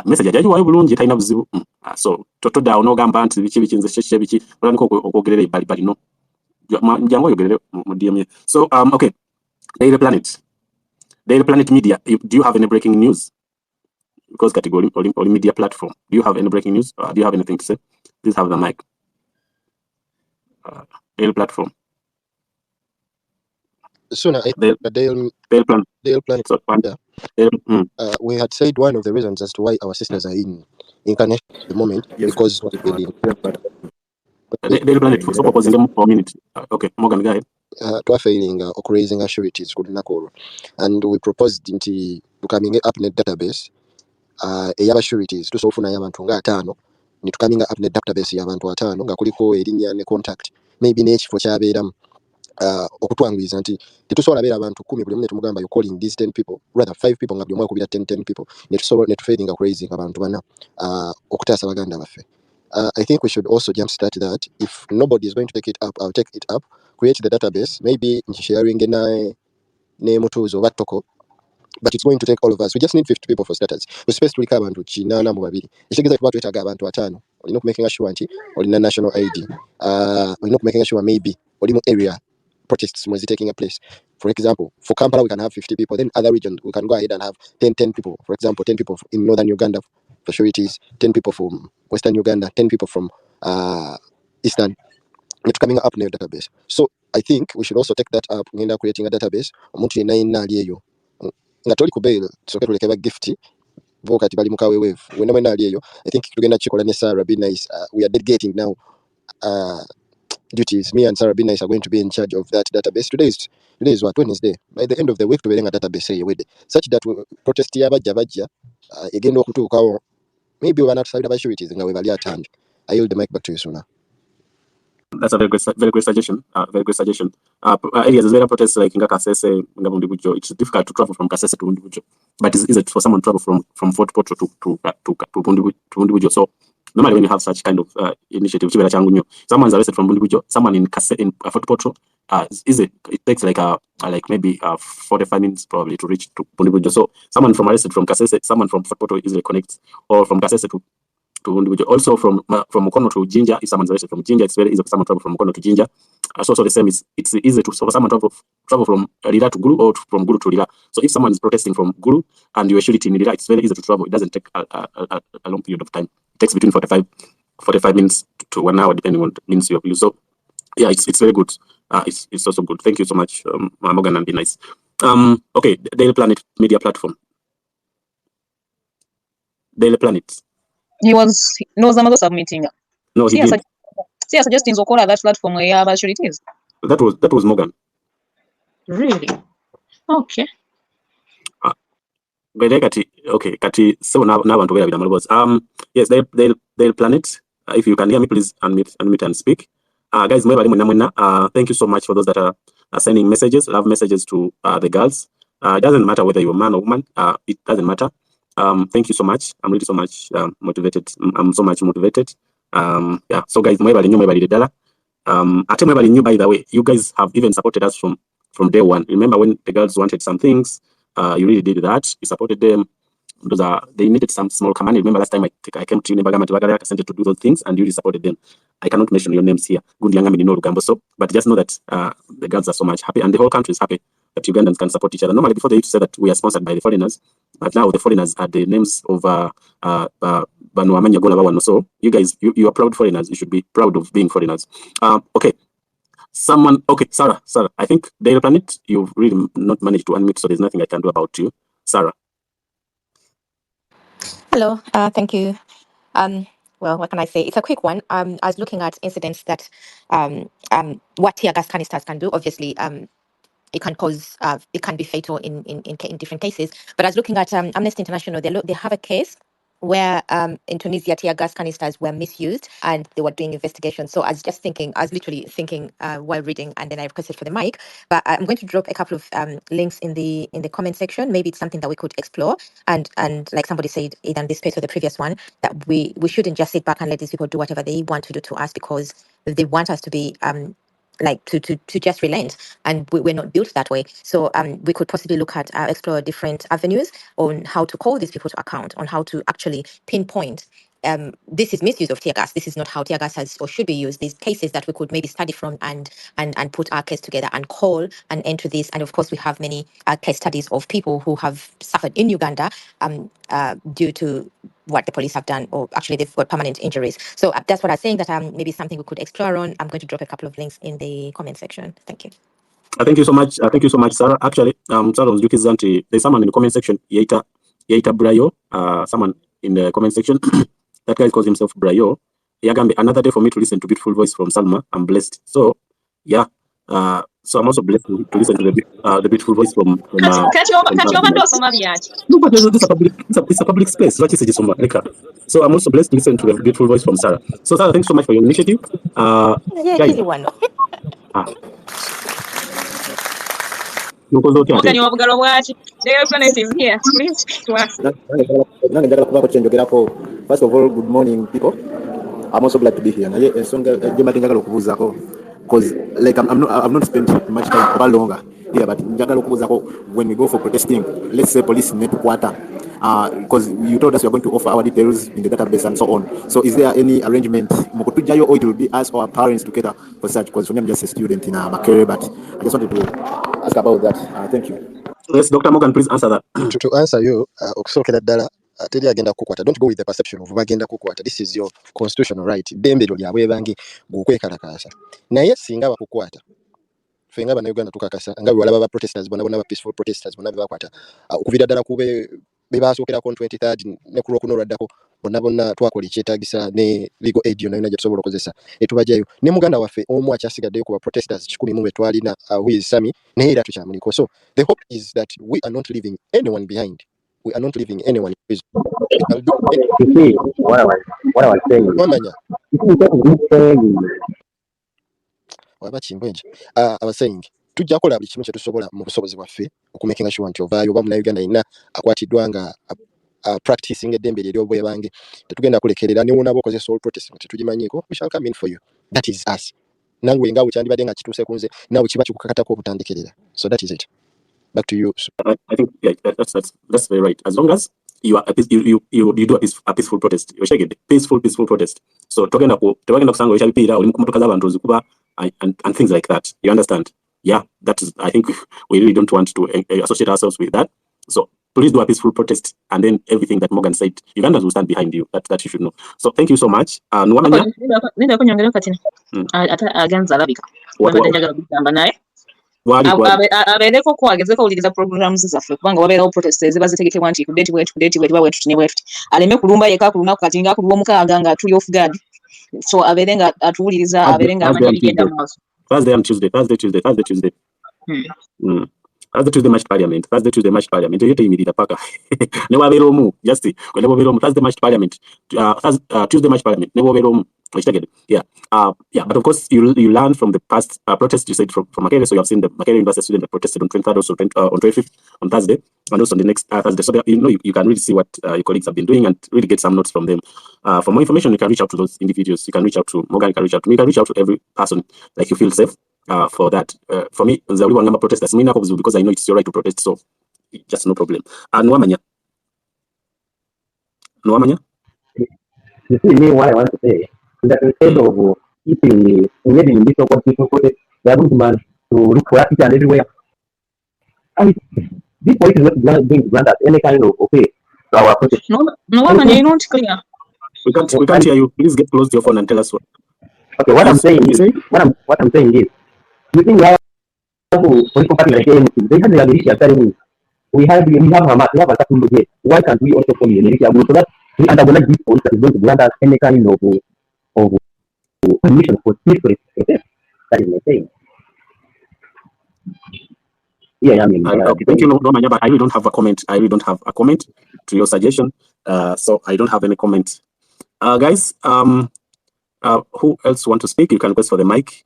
message ajaji wayo bulungi taina buzibu. So toto da onogamba nti biki bikinze sheshe biki olaniko okogerere bali no. Jango yogerere mu DM. So okay. Daily Planet Media, do you have any breaking news? Because category or media platform, do you have any breaking news? Do you have anything to say? Please have the mic. Daily Platform. Sooner, Daily Planet. So, We had said one of the reasons as to why our sisters are in incarnation at the moment, yes, because Daily Planet for proposing them for a minute. Okay, Morgan, go ahead. Failing or raising assurities could nakoro, and we proposed into becoming up net database. Eyaba assurities to sofuna y'abantu nga 5 ne tukaminga up net database y'abantu 5 nga kuliko erinnya ne contact maybe n'ekifo kyabeeramu okutwanguliza nti tetusobola beera abantu 10 buli mumu tumugamba you calling these 10 people rather 5 people nga buli omu akubira 10 people ne tufailinga crazy abantu bana okutaasa baganda baffe. I think we should also jumpstart that. If nobody is going to take it up, I'll take it up. Create the database, maybe sharing name Mutuzo Batoko, but it's going to take all of us. We just need 50 people for starters. We space to recover and to China Mubabili. It's like about to abantu atano. We're not making sure or in a national ID. We're not making sure maybe or in area protests was taking a place. For example, for Kampala we can have 50 people. Then other regions we can go ahead and have 10 people. For example, 10 people in northern Uganda for sureties, 10 people from western Uganda, 10 people from eastern. It's coming up in your database. So I think we should also take that up. We end up creating a database. Omuntu yenna aliyeyo nga toli kubeera soke tuleke ba gift voka tibali mukawe wave wena mwena aliyeyo. I think tugenda chikola ne Sarah be nice. We are delegating now duties. Me and Sarah be nice are going to be in charge of that database. Today is what, Wednesday. By the end of the week tuberenga database ye such that we protest yabajja egenda okutuukawo maybe we are not side of assurities nga we bali atand. I yield the mic back to you sooner. That's a very good suggestion. Very good suggestion. Areas where protests like Inga Kasese, Ngabundibujo, it's difficult to travel from Kasese to Bundibujo, but it's easy for someone to travel from Fort Portal to Bundibujo. So normally when you have such kind of initiative, someone's arrested from Bundibujo, someone in Fort Portal, it's easy. It takes like maybe 45 minutes probably to reach to Bundibujo. So someone arrested from Kasese, someone from Fort Portal easily connects, or from Kasese to also from Mukono to Jinja. If someone's arrested from Jinja, it's very easy for someone to travel from Mukono to Jinja. So the same is it's easy for someone to travel from Lira to Gulu or from Gulu to Lira. So if someone is protesting from Gulu and you are shooting in Lira, it's very easy to travel. It doesn't take a long period of time. It takes between 45 minutes to 1 hour depending on the means you use. So yeah, it's very good. It's also good. Thank you so much, Morgan, and be nice. Okay, Daily Planet media platform. Daily Planet. He was submitting. No, he did. See, I suggesting Zokola that platform where you have assurities. That was Morgan. Really? Okay. Okay, Kati. So now want to wear with yes, Daily Planet. If you can hear me, please unmute and speak. Guys, thank you so much for those that are sending messages, love messages to the girls. It doesn't matter whether you're a man or woman. It doesn't matter. Thank you so much. I'm really so much motivated. I'm so much motivated. Yeah. So guys, Ate knew, by the way, you guys have even supported us from day one. Remember when the girls wanted some things, you really did that. You supported them. They needed some small command. Remember last time I came to you, I sent to do those things, and you really supported them. I cannot mention your names here, but just know that the girls are so much happy, and the whole country is happy that Ugandans can support each other. Normally, before they used to say that we are sponsored by the foreigners, but now the foreigners are the names of so you guys, you are proud foreigners. You should be proud of being foreigners. Okay. Okay, Sarah, I think Daily Planet, you've really not managed to unmute, so there's nothing I can do about you. Sarah. Hello, thank you. Well, what can I say? It's a quick one. I was looking at incidents that what tear gas canisters can do. Obviously, it can cause, it can be fatal in different cases. But I was looking at Amnesty International. They have a case where in Tunisia tear gas canisters were misused and they were doing investigations. So I was literally thinking while reading, and then I requested for the mic. But I'm going to drop a couple of links in the comment section. Maybe it's something that we could explore. And like somebody said, either in this space or the previous one, that we shouldn't just sit back and let these people do whatever they want to do to us because they want us to be to just relent, and we're not built that way. So we could possibly look at explore different avenues on how to call these people to account, on how to actually pinpoint this is misuse of tear gas. This is not how tear gas has or should be used. These cases that we could maybe study from and put our case together and call an end to this. And of course, we have many case studies of people who have suffered in Uganda due to what the police have done, or actually they've got permanent injuries. So that's what I'm saying, that maybe something we could explore on. I'm going to drop a couple of links in the comment section. Thank you. Thank you so much. Thank you so much, Sarah. Actually, Sarah was looking at there's someone in the comment section, Yeita Brayo, someone in the comment section. That guy calls himself Brayo. Yagambe, another day for me to listen to beautiful voice from Salma. I'm blessed. So, yeah. So I'm also blessed to listen to the beautiful voice from Kati overdose byaki. no, but it's a public space. So I'm also blessed to listen to the beautiful voice from Sarah. So Sarah, thanks so much for your initiative. Yeah, Guys, easy one. Mugani wabugalo bwaki. Daily Planet is here. Please speak to us. First of all, good morning, people. I'm also glad to be here. Because like I've not spent much time over longer here, but when we go for protesting, let's say police net quarter, because you told us you're going to offer our details in the database and so on. So is there any arrangement or it will be us or our parents together for such? Because for me, I'm just a student in Makerere, but I just wanted to ask about that. Thank you. Yes, Dr. Morgan, please answer that. To answer you, teri agenda kukwata. Don't go with the perception of bagenda kukwata. This is your constitutional right. Dembero lyabwe bangi gukwekalakasa. Naye singa bakukwata. Fenga bana Uganda tukakasa. Nga walaba ba protesters bona peaceful protesters bona bakwata. Okuvira dala kube bebasookera ku 23rd ne ku Lwokuno lwaddako bonna twakola ekyetaagisa ne legal aid yonna yonna gye tusobola okukozesa etubajayo ne muganda waffe omu akyasigaddeyo ku ba protesters 100 mu twalina who is Sami naye era tukyamuliko. So the hope is that we are not leaving anyone behind. We are not leaving anyone in prison. We can do anything. What I was saying. I was saying tujja kukola buli kimu kye tusobola mu busobozi bwaffe okumakinga sure nti ovaayo oba Munnayuganda yenna akwatiddwa nga practicing eddembe lye ery'obwebange tetugenda kulekerera ne wona okozesa all protest nga tetugimanyiiko. We shall come in for you. That is us. Nangwe nga bukyandibadde nga kituuse ku nze naawe kiba kikukakatako obutandikerera. So that is it. Back to you. I think that's very right. As long as you are you do a peaceful protest, you peaceful protest. So talking about kusanga yabipira oli mukumotoka z'abantu zikuba and things like that. You understand? Yeah, that is. I think we really don't want to associate ourselves with that. So please do a peaceful protest, and then everything that Morgan said, Ugandans will stand behind you. That you should know. So thank you so much. Nenda kunyongera kati. Ata aganza labika. Wabadenjaga kugamba naye. Abeereko kwagezeko owuliriza programs zaffe kubanga wabeerawo protesters bazitegekebwa nti kudeti wetu tutine wetu aleme kulumba yeka ku lunaku kati nga ku lw'omukaaga nga tuli off guard. So abeere nga atuwuliriza abeere nga amanyi bigenda mu maaso. Thursday and Tuesday. Thursday Tuesday match parliament. Thursday Tuesday match parliament. Yote imirira paka. Ne waberomu just kwenda waberomu Thursday match parliament. Tuesday match parliament. Ne waberomu. Yeah. Yeah, but of course you learn from the past protests. You said from Makerere, so you have seen the Makerere University student that protested on 23rd, also on 25th on Thursday, and also on the next Thursday. So that, you can really see what your colleagues have been doing and really get some notes from them. For more information, you can reach out to those individuals. You can reach out to Morgan. You can reach out to me. You can reach out to every person like you feel safe. For that, for me, the only one number protesters, because I know it's your right to protest, so just no problem. And Nwamanya. You see, me, what I want to say is that instead of keeping engaging in this so-called peaceful protest, they are going to man to look for Africa and everywhere. And this police is not going to grant us any kind of okay to our protest. No, Nwamanya, you're not clear. We can't hear you. Please get close to your phone and tell us what. Okay, what I'm saying is, what I'm saying is, you think we have political party like ANC, they have the militia telling me, we have Hamas, we have a certain budget. Why can't we also form a militia group so that we undergo this police that is going to grant us any kind of permission for peaceful protest? That is my saying. Yeah, I mean, thank you, Nwamanya, but I really don't have a comment. I really don't have a comment to your suggestion. So I don't have any comment. Guys, who else want to speak? You can request for the mic.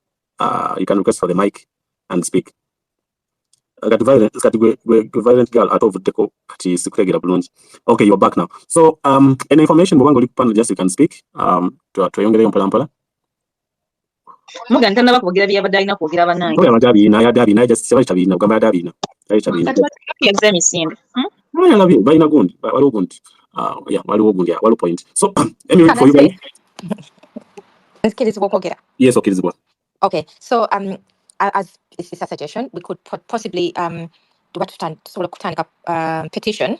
You can request for the mic and speak. Violent girl out of the okay, you're back now. So any information just you can speak to Mpala. Morgan tannaba kwogera byabadde alina kwogera bannange. Yadabiina just kugamba yadabiina. Yagize emisinde. Balina gundi waliwo gundi. Yeah, waliwo point. So anyway, for you guys. Yes, okkirizibwa. Okay, so as is a suggestion, we could possibly petition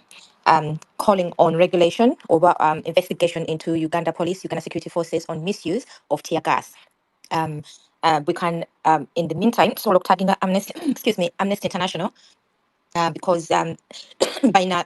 calling on regulation over investigation into Uganda police, Uganda security forces on misuse of tear gas. We can, in the meantime, sort of tagging Amnesty, Amnesty International, because by now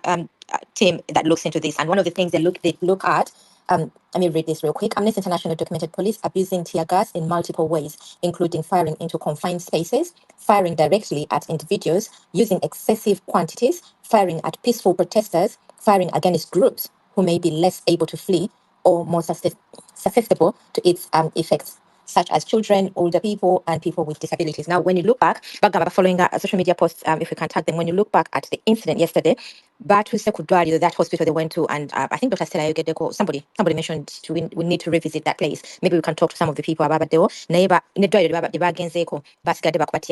team that looks into this, and one of the things they look at. Let me read this real quick. Amnesty International documented police abusing tear gas in multiple ways, including firing into confined spaces, firing directly at individuals, using excessive quantities, firing at peaceful protesters, firing against groups who may be less able to flee or more susceptible to its effects, such as children, older people, and people with disabilities. Now, when you look back, following social media posts, if we can tag them, when you look back at the incident yesterday, that hospital they went to, and I think Dr. Stella Yogedeko, somebody mentioned we need to revisit that place. Maybe we can talk to some of the people about Deo,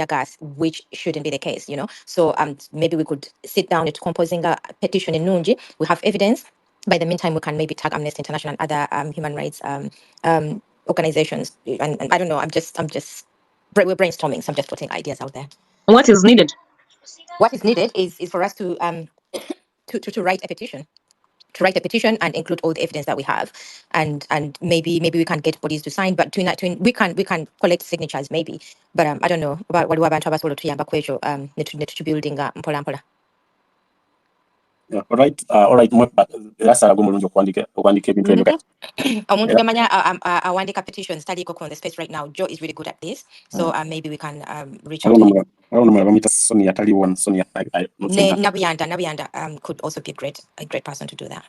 gas, which shouldn't be the case, So maybe we could sit down to composing a petition in Nunji. We have evidence. By the meantime, we can maybe tag Amnesty International and other human rights organizations, and I don't know. We're brainstorming. So I'm just putting ideas out there. What is needed? What is needed is for us to write a petition. To write a petition and include all the evidence that we have, and maybe we can get bodies to sign, but we can collect signatures maybe, but I don't know about what abantu abasobola tuyamba kwejo ne building mpola mpola. Yeah, all right. That's a good okuwandika ebintu ebyo. Omuntu gamanya awandika petitions taliko on the space right now. Joe is really good at this, so maybe we can reach out to him. I don't know. Sonia Taliwan. Sonia. Nabuyanda could also be a great person to do that.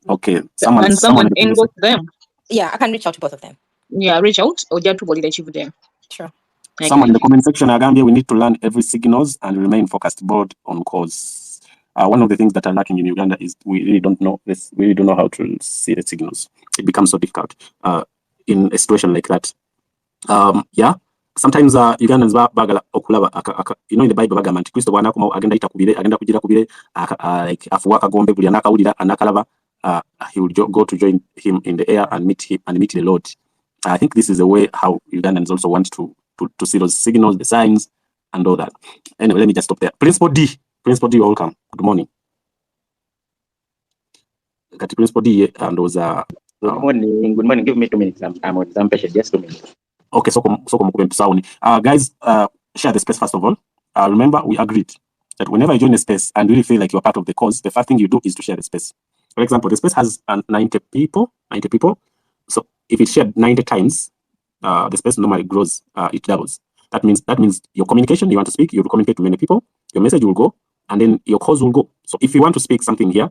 Okay. Someone inbox them. Yeah, I can reach out to both of them. Yeah, reach out or just to body achieve them. Sure. Okay. Someone in the comment section, Agambia, we need to learn every signals and remain focused board on cause. One of the things that are lacking in Uganda is we really don't know this. We really don't know how to see the signals. It becomes so difficult in a situation like that. Yeah. Sometimes Ugandans bagala okulaba in the Bible bagamba nti Kristo bwana akoma agenda kugira kubire like afuwa kagombe buli anakawulira anakalaba he will go to join him in the air and meet the Lord. I think this is a way how Ugandans also want to see those signals, the signs, and all that. Anyway, let me just stop there. Principal D, you're welcome. Good morning. Principal D and those Good morning. Give me 2 minutes. I'm on some patient. Just 2 minutes. Okay, so guys, share the space first of all. Remember, we agreed that whenever you join a space and really feel like you're part of the cause, the first thing you do is to share the space. For example, the space has 90 people. So if it's shared 90 times, the space normally grows, it doubles. That means your communication, you want to speak, you will communicate to many people, your message will go, and then your calls will go. So if you want to speak something here,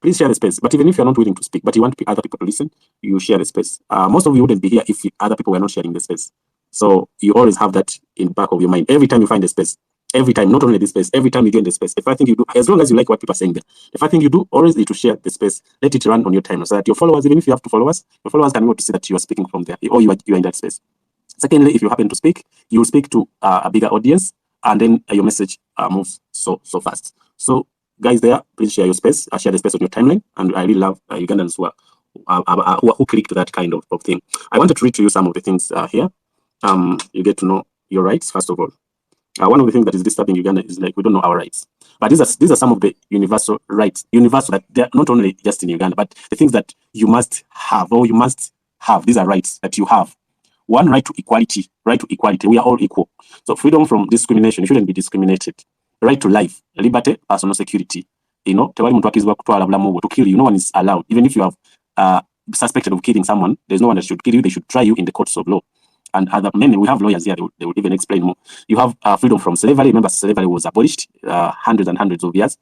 please share the space. But even if you're not willing to speak, but you want other people to listen, you share the space. Most of you wouldn't be here if other people were not sharing the space. So you always have that in the back of your mind. Every time you find a space, every time, not only this space, every time you join the space, the first thing you do, as long as you like what people are saying there, the first thing you do always is to share the space, let it run on your timer so that your followers, even if you have 2 followers, your followers can be able to see that you are speaking from there, or you are in that space. Secondly, if you happen to speak, you will speak to a bigger audience, and then your message moves so fast. So guys there, please share your space, share the space on your timeline, and I really love Ugandans who clicked that kind of thing. I wanted to read to you some of the things here. You get to know your rights, first of all. One of the things that is disturbing Uganda is like we don't know our rights. But these are some of the universal rights, universal that they're not only just in Uganda, but the things that you must have, or you must have. These are rights that you have. One, right to equality. Right to equality. We are all equal. So freedom from discrimination. You shouldn't be discriminated. Right to life, liberty, personal security. You know, to kill you, no one is allowed. Even if you have suspected of killing someone, there's no one that should kill you. They should try you in the courts of law. And other many, we have lawyers here. They will even explain more. You have freedom from slavery. Remember, slavery was abolished hundreds and hundreds of years.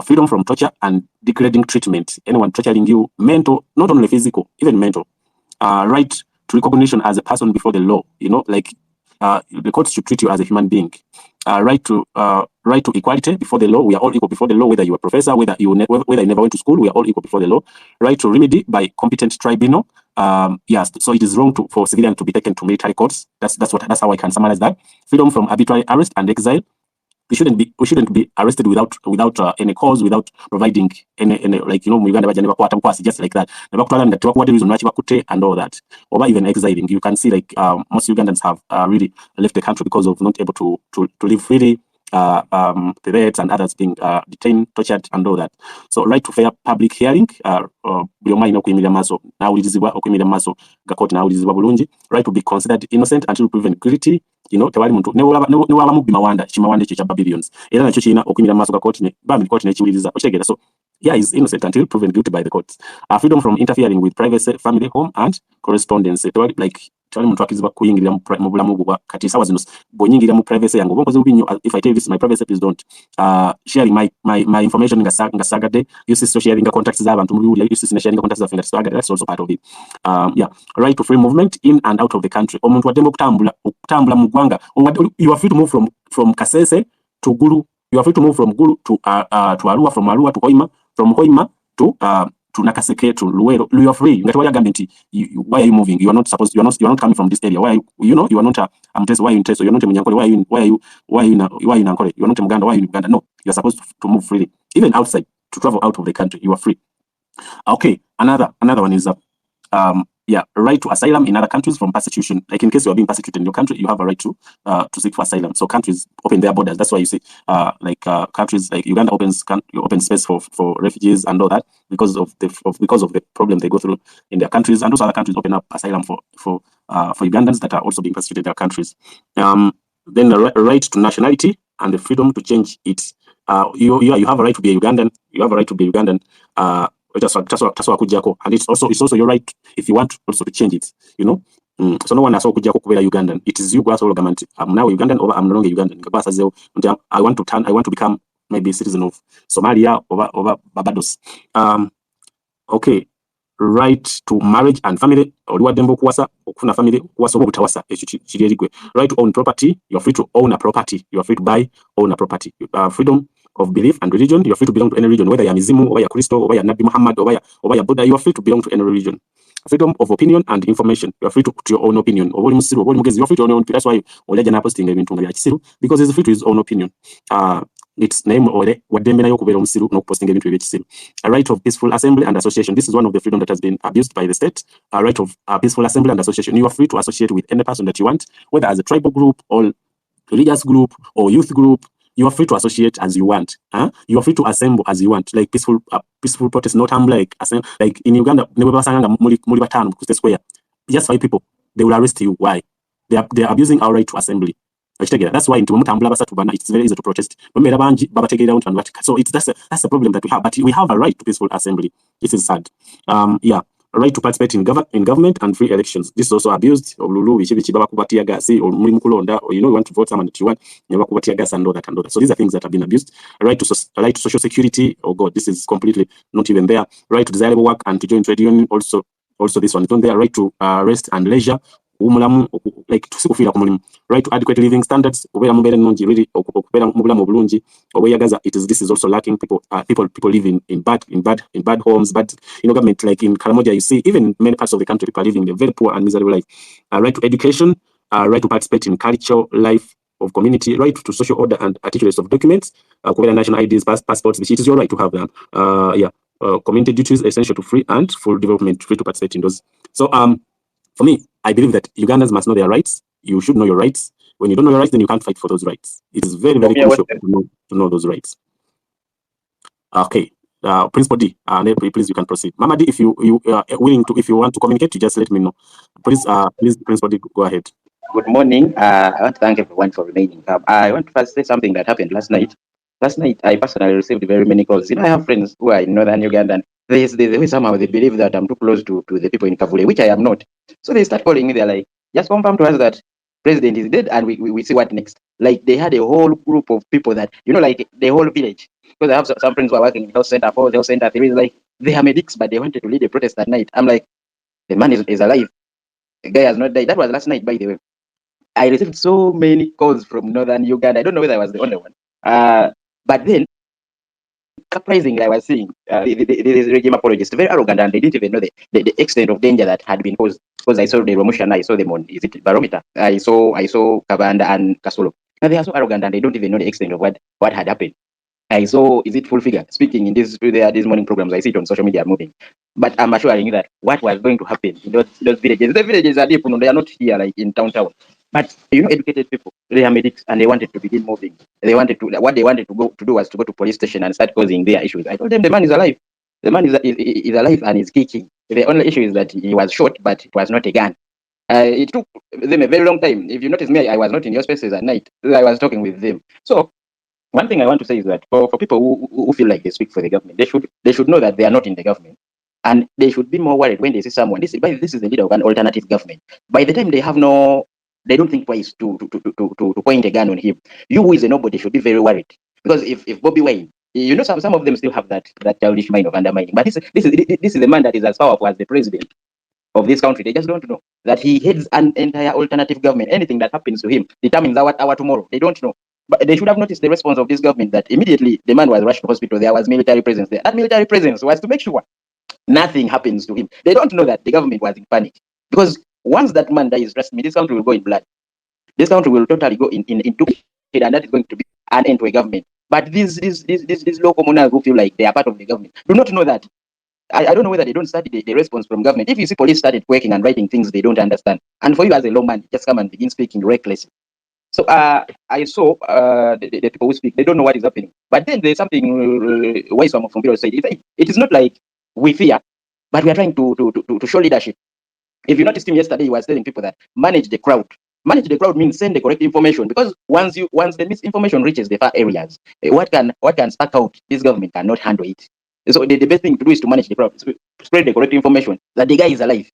Freedom from torture and degrading treatment. Anyone torturing you, mental, not only physical, even mental. Right to recognition as a person before the law. You know, like the courts should treat you as a human being. Right to equality before the law. We are all equal before the law, whether you are a professor, whether you never went to school. We are all equal before the law. Right to remedy by competent tribunal. Yes, so it is wrong for civilians to be taken to military courts. That's how I can summarize that. Freedom from arbitrary arrest and exile. We shouldn't be arrested without any cause, without providing any like, you know, Uganda just like that. And all that, or even exiling. You can see like most Ugandans have really left the country because of not able to live freely. The reds and others being detained, tortured, and all that. So right to fair public hearing, right to be considered innocent until proven guilty. You know, tewali muntu newaba mubbi mawanda chimawanda ekyo kya billions era nakyo kirina okumira maaso ga court ne bambi court nekiwuliriza okitegera. So yeah, is innocent until proven guilty by the courts. Freedom from interfering with privacy, family, home, and correspondence. Like tewali muntu akizibwa kuyingirira mu bulamu bwo kati sawa zino bonyingirira mu privacy yange obonkoze bubinyo. If I tell you this is my privacy, please don't. Sharing my information ngasagade, you see sharing contacts z'abantu mu biwulira, you see sharing contacts z'abantu ngasagade. That's also part of it. Yeah, right to free movement in and out of the country. Omuntu wademba okutambula mu gwanga. You are free to move from Kasese to Gulu. You are free to move from Gulu to Arua, from Arua to Hoima, from Hoima to Nakaseke to Luero. You are free. Why are you moving? You are not coming from this area. Why you are not why are you in Teso? You're not in Nyankole. Why are you in Ankole? You are not in Uganda. Why are you in Uganda? No, you are supposed to move freely. Even outside, to travel out of the country, you are free. Okay, another one is right to asylum in other countries from persecution. Like in case you are being persecuted in your country, you have a right to seek for asylum. So countries open their borders. That's why you see countries like Uganda open space for refugees and all that because of the problem they go through in their countries, and also other countries open up asylum for Ugandans that are also being persecuted in their countries. Then the right to nationality and the freedom to change it. You have a right to be a Ugandan. You have a right to be a Ugandan. And it's also your right if you want also to change it, you know. So no one has kujja kubera Ugandan. It is you gwasa government. I'm now Ugandan or I'm no longer Ugandan. I want to become maybe a citizen of Somalia or Barbados. Okay, right to marriage and family. Family right to own property. You're free to own a property. You're free to own a property. Freedom of belief and religion. You're free to belong to any religion, whether you're Mizimu, or you're Christo, or you're Nabi Muhammad, or you're Buddha. You are free to belong to any religion. Freedom of opinion and information. You are free to your own opinion. You're free to your own. That's why Olejana posting because he's free to his own opinion. Its name or a right of peaceful assembly and association. This is one of the freedom that has been abused by the state. A right of peaceful assembly and association. You are free to associate with any person that you want, whether as a tribal group or religious group or youth group. You are free to associate as you want. You are free to assemble as you want, like peaceful protest, not like in Uganda. Just 5 people, they will arrest you. Why? They are abusing our right to assembly. That's why it's very easy to protest. So that's the problem that we have. But we have a right to peaceful assembly. This is sad. Yeah. right to participate in government and free elections. This is also abused. Or you know, you want to vote someone that you want, gas and all that and all that. So these are things that have been abused. Right to social security. Oh God, this is completely not even there. Right to desirable work and to join trade union. Also this one is not there. Right to rest and leisure. Like right to adequate living standards. This is also lacking. People live in bad homes, but government, like in Karamoja, you see even many parts of the country, people are living a very poor and miserable life. Right to education, right to participate in cultural life of community, right to social order and articulates of documents, national IDs, passports, which it is your right to have them. Community duties essential to free and full development, free to participate in those. So for me, I believe that Ugandans must know their rights. You should know your rights. When you don't know your rights, then you can't fight for those rights. It is very, very crucial to know those rights. Okay. Principal D, please you can proceed. Mama D, if you willing to, if you want to communicate, you just let me know. Please, Principal D, go ahead. Good morning. I want to thank everyone for remaining. I want to first say something that happened last night. Last night, I personally received very many calls. I have friends who are in northern Uganda, and they somehow they believe that I'm too close to the people in Kavule, which I am not. So they start calling me. They're like, just confirm to us that president is dead, and we see what next. Like they had a whole group of people that like the whole village. Because I have some friends who are working in health center, for health center. Like they are medics, but they wanted to lead a protest at night. I'm like, the man is alive. The guy has not died. That was last night, by the way. I received so many calls from northern Uganda. I don't know whether I was the only one. But then, surprisingly, I was seeing these regime apologists, very arrogant, and they didn't even know the extent of danger that had been caused. Because I saw the Romushan, I saw them on Barometer. I saw Kabanda and Kasolo. Now they are so arrogant and they don't even know the extent of what had happened. I saw Full Figure speaking in these morning programs. I see it on social media moving. But I'm assuring you that what was going to happen in those villages, the villages are deep, they are not here like in town. But educated people, they are medics and they wanted to begin moving. What they wanted to do was to go to police station and start causing their issues. I told them the man is alive. The man is alive and is kicking. The only issue is that he was shot, but it was not a gun. It took them a very long time. If you notice me, I was not in your spaces at night. I was talking with them. So one thing I want to say is that for people who feel like they speak for the government, they should know that they are not in the government, and they should be more worried when they see someone. This is the leader of an alternative government. By the time they don't think twice to point a gun on him. You who is a nobody should be very worried, because if Bobby Wine, some of them still have that childish mind of undermining. But this is the man that is as powerful as the president of this country. They just don't know that he heads an entire alternative government. Anything that happens to him determines our tomorrow. They don't know. But they should have noticed the response of this government, that immediately the man was rushed to hospital. There was military presence there. That military presence was to make sure nothing happens to him. They don't know that the government was in panic. Because once that man dies, trust me, this country will go in blood. This country will totally go into it, and that is going to be an end to a government. But these local monarchs who feel like they are part of the government do not know that. I don't know whether they don't study the response from government. If you see police started working and writing things they don't understand, and for you as a lawman, just come and begin speaking recklessly. So I saw the people who speak, they don't know what is happening. But then there's something wise from people said. It is not like we fear, but we are trying to show leadership. If you noticed him yesterday, he was telling people that manage the crowd. Manage the crowd means send the correct information, because once the misinformation reaches the far areas, what can spark out, this government cannot handle it. So the best thing to do is to manage the crowd, spread the correct information that the guy is alive.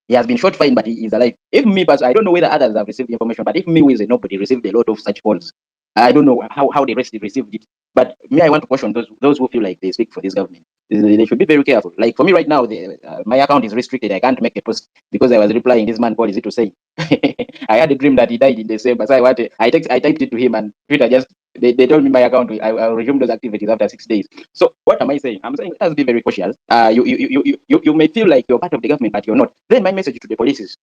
He has been shot fine, but he is alive. If me, but I don't know whether others have received the information, but if me, who is a nobody, received a lot of such calls, I don't know how the rest received it. But me, I want to caution those who feel like they speak for this government. They should be very careful. Like for me right now, my account is restricted. I can't make a post because I was replying this man called is it to say. I had a dream that he died in December. So I typed it to him, and Twitter just they told me my account. I'll resume those activities after 6 days. So what am I saying? I'm saying let us be very cautious. You may feel like you're part of the government, but you're not. Then my message to the police is: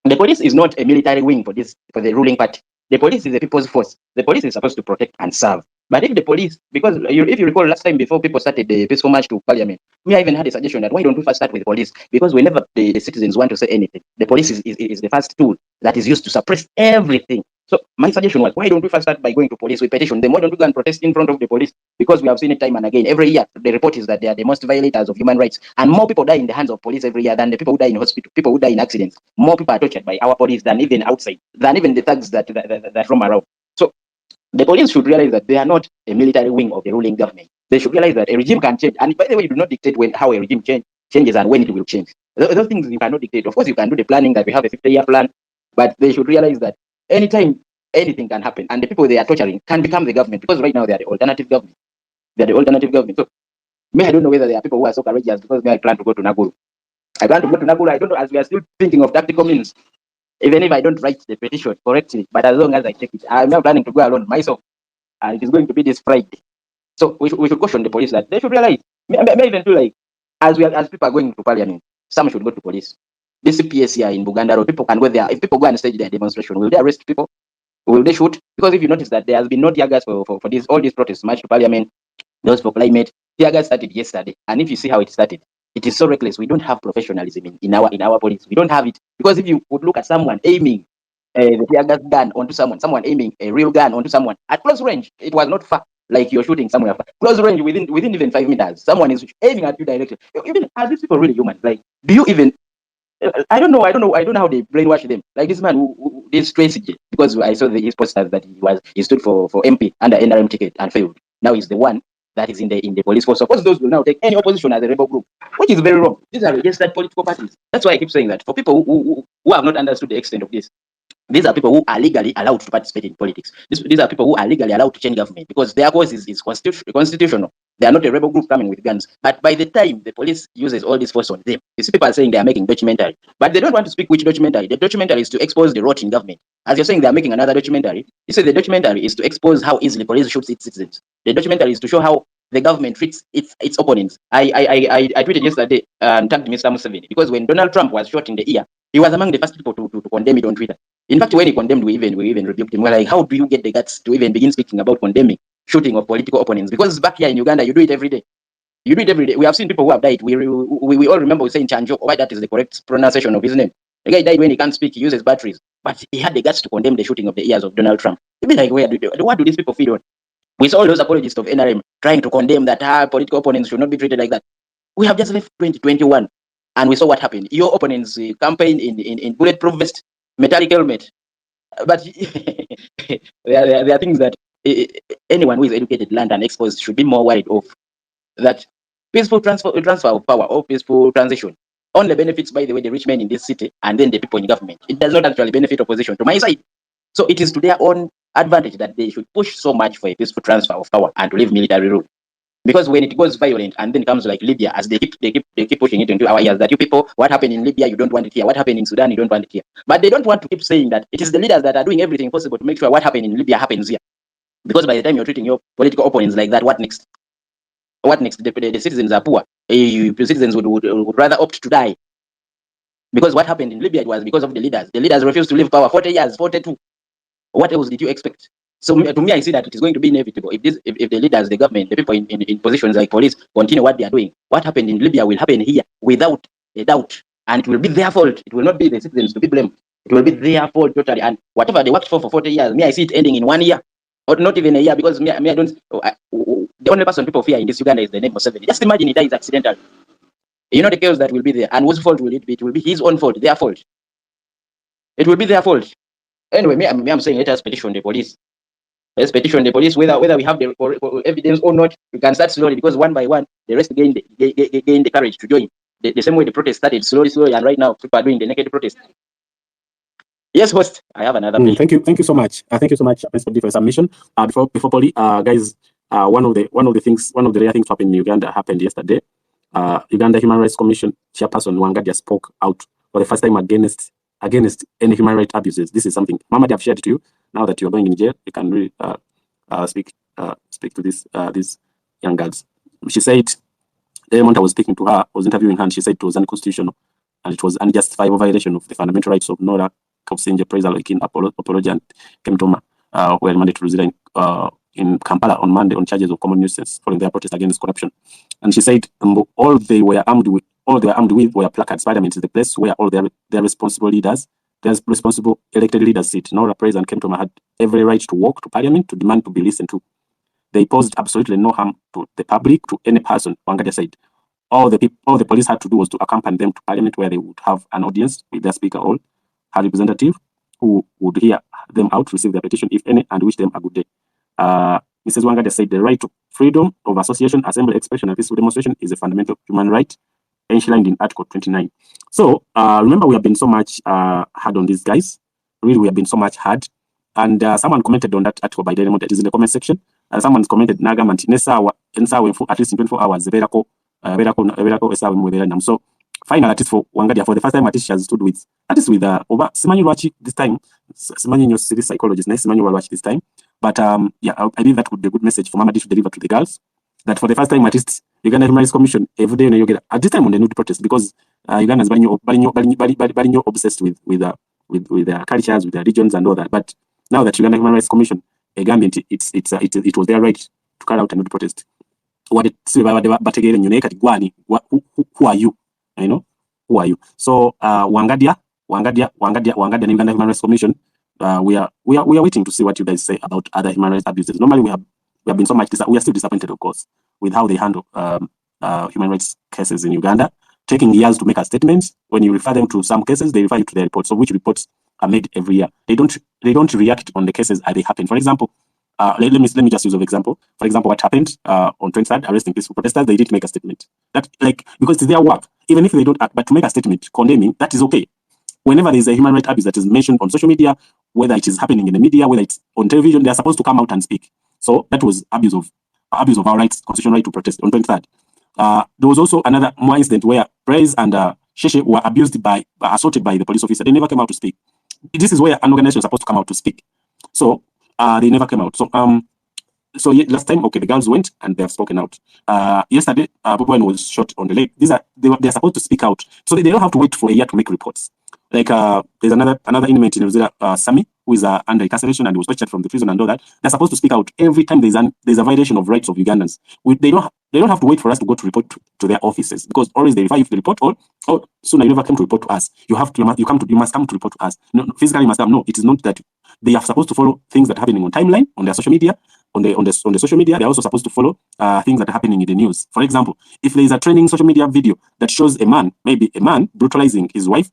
the police is not a military wing for the ruling party. The police is a people's force. The police is supposed to protect and serve. But if the police, because if you recall last time before people started the peaceful march to parliament, I even had a suggestion that why don't we first start with the police? Because whenever the citizens want to say anything, the police is the first tool that is used to suppress everything. So my suggestion was, why don't we first start by going to police? We petition them. Why don't we go and protest in front of the police? Because we have seen it time and again. Every year, the report is that they are the most violators of human rights. And more people die in the hands of police every year than the people who die in hospital, people who die in accidents. More people are tortured by our police than even outside, than even the thugs that roam around. So the police should realize that they are not a military wing of the ruling government. They should realize that a regime can change. And by the way, you do not dictate how a regime changes and when it will change. Those things you cannot dictate. Of course, you can do the planning that we have a 50-year plan, but they should realize that anytime anything can happen, and the people they are torturing can become the government, because right now they are the alternative government. They are the alternative government. So, I don't know whether there are people who are so courageous, because I plan to go to Naguru. I plan to go to Naguru. I don't know, as we are still thinking of tactical means. Even if I don't write the petition correctly, but as long as I check it, I'm not planning to go alone myself. And it is going to be this Friday. So we should caution the police that they should realize, may even feel like, as people are going to parliament, some should go to police. This CPS here in Uganda, people can go there. If people go and stage their demonstration, will they arrest people? Will they shoot? Because if you notice that there has been no tear gas for this, all these protests, march to parliament, those for climate, tear gas started yesterday. And if you see how it started, it is so reckless. We don't have professionalism in our police. We don't have it. Because if you would look at someone aiming the tear gas gun onto someone aiming a real gun onto someone at close range, it was not far. Like you're shooting somewhere far. Close range, within even 5 meters, someone is aiming at you directly. Even are these people really human? Like, do you even? I don't know how they brainwash them. Like this man who did strategy, because I saw his posters that he stood for MP under NRM ticket and failed. Now he's the one that is in the police force. Of course, those will now take any opposition as a rebel group, which is very wrong. These are registered political parties. That's why I keep saying that for people who have not understood the extent of this. These are people who are legally allowed to participate in politics. These are people who are legally allowed to change government, because their cause is constitutional. They are not a rebel group coming with guns. But by the time the police uses all this force on them, these people are saying they are making documentary. But they don't want to speak which documentary. The documentary is to expose the rot in government. As you're saying, they are making another documentary. You say the documentary is to expose how easily police shoots its citizens. The documentary is to show how the government treats its opponents. I tweeted yesterday and tagged Mr. Museveni, because when Donald Trump was shot in the ear, he was among the first people to condemn it on Twitter. In fact, when he condemned, we even rebuked him. We're like, how do you get the guts to even begin speaking about condemning shooting of political opponents? Because back here in Uganda, you do it every day. You do it every day. We have seen people who have died. We all remember saying Chanjo, why that is the correct pronunciation of his name. The guy died when he can't speak, he uses batteries. But he had the guts to condemn the shooting of the ears of Donald Trump. You'd be like, what do these people feed on? We saw all those apologists of NRM trying to condemn that political opponents should not be treated like that. We have just left 2021, and we saw what happened. Your opponents campaign in bulletproof vest, metallic helmet. But there are things that anyone who is educated, learned, and exposed should be more worried of. That peaceful transfer of power or peaceful transition only benefits, by the way, the rich men in this city and then the people in government. It does not actually benefit opposition, to my side. So it is to their own advantage that they should push so much for a peaceful transfer of power and to leave military rule. Because when it goes violent and then it comes like Libya, as they keep pushing it into our ears, that you people, what happened in Libya, you don't want it here. What happened in Sudan, you don't want it here. But they don't want to keep saying that it is the leaders that are doing everything possible to make sure what happened in Libya happens here. Because by the time you're treating your political opponents like that, what next? What next? The citizens are poor. The citizens would rather opt to die. Because what happened in Libya, it was because of the leaders. The leaders refused to leave power 40 years, 42. What else did you expect? So to me, I see that it is going to be inevitable. If the leaders, the government, the people in positions like police continue what they are doing, what happened in Libya will happen here without a doubt. And it will be their fault. It will not be the citizens to be blamed. It will be their fault totally. And whatever they worked for 40 years, I see it ending in 1 year. Or not even a year, because I don't. The only person people fear in this Uganda is the name of Museveni. Just imagine he dies accidentally. You know the chaos that will be there. And whose fault will it be? It will be his own fault, their fault. It will be their fault. Anyway, I'm saying let us petition the police. Let's petition the police, whether we have the evidence or not. We can start slowly, because one by one, the rest gain the courage to join. The same way the protest started, slowly, and right now people are doing the naked protest. Yes, host. I have another. Thank you so much. Thank you so much, Prince, for your submission. Before Polly, guys, one of the rare things happened in Uganda happened yesterday. Uganda Human Rights Commission chairperson Wangadia spoke out for the first time against any human rights abuses. This is something Mama have shared to you. Now that you're going in jail, you can really speak to these young girls. She said the moment I was speaking to her, was interviewing her, and she said it was unconstitutional and it was unjustifiable violation of the fundamental rights of Nora Kausinje, Praise Aloikin, Apology, and Kemtoma, who were mandated to reside in Kampala on Monday on charges of common nuisance following their protest against corruption. And she said all they were armed with were placards. Parliament is the place where all their responsible leaders, their responsible elected leaders sit. Nora Praise and Kemtoma had every right to walk to Parliament to demand to be listened to. They posed absolutely no harm to the public, to any person. Wangadia said all the police had to do was to accompany them to Parliament, where they would have an audience with their speaker or her representative, who would hear them out, receive their petition, if any, and wish them a good day. Mrs. Wangadia said the right to freedom of association, assembly, expression, and peaceful demonstration is a fundamental human right. enshrined in Article 29. So remember, we have been so much hard on these guys. Really, we have been so much hard. And someone commented on that article by Dynamo that is in the comment section. Someone's commented Nagamanti Nesa at least in 24 hours. So final artist for Wangadia for the first time artist she has stood with over Simanyu Lwachi this time. Simanyu your city psychologist, nice Simanyu Lwachi this time. But yeah, I believe that would be a good message for Mamadi to deliver to the girls. That for the first time artists, Uganda Human Rights Commission every day you get at this time on the nude protest because Uganda is very obsessed with their cultures, with their regions and all that. But now that Uganda Human Rights Commission, it was their right to carry out a nude protest. What it who are you? You know, who are you? So Wangadia and Uganda Human Rights Commission, we are waiting to see what you guys say about other human rights abuses. Normally we have been so much we are still disappointed, of course, with how they handle human rights cases in Uganda, taking years to make a statement. When you refer them to some cases, they refer you to their reports. So which reports are made every year? They don't react on the cases as they happen. For example, let me just use an example. For example, what happened on 23rd, arresting peaceful protesters, they didn't make a statement. That because it's their work, even if they don't act, but to make a statement condemning, that is okay. Whenever there is a human rights abuse that is mentioned on social media, whether it is happening in the media, whether it's on television, they are supposed to come out and speak. So that was abuse of our rights, constitutional right to protest on 23rd. There was also another more incident where Praise and Sheshe were assaulted by the police officer. They never came out to speak. This is where an organization is supposed to come out to speak. So they never came out. So last time, okay, the girls went and they have spoken out. Yesterday, Bobo was shot on the leg. They're supposed to speak out, so they don't have to wait for a year to make reports. Like there's another inmate in New Zealand, Sami, who is under incarceration and was tortured from the prison and all that. They're supposed to speak out every time there's a violation of rights of Ugandans. They don't have to wait for us to go to report to their offices, because always they refer you to the report or soon you never come to report to us. You must come to report to us. No, physically you must come. No, it is not that. They are supposed to follow things that are happening on timeline, on their social media, on the social media. They're also supposed to follow things that are happening in the news. For example, if there is a trending social media video that shows maybe a man brutalizing his wife,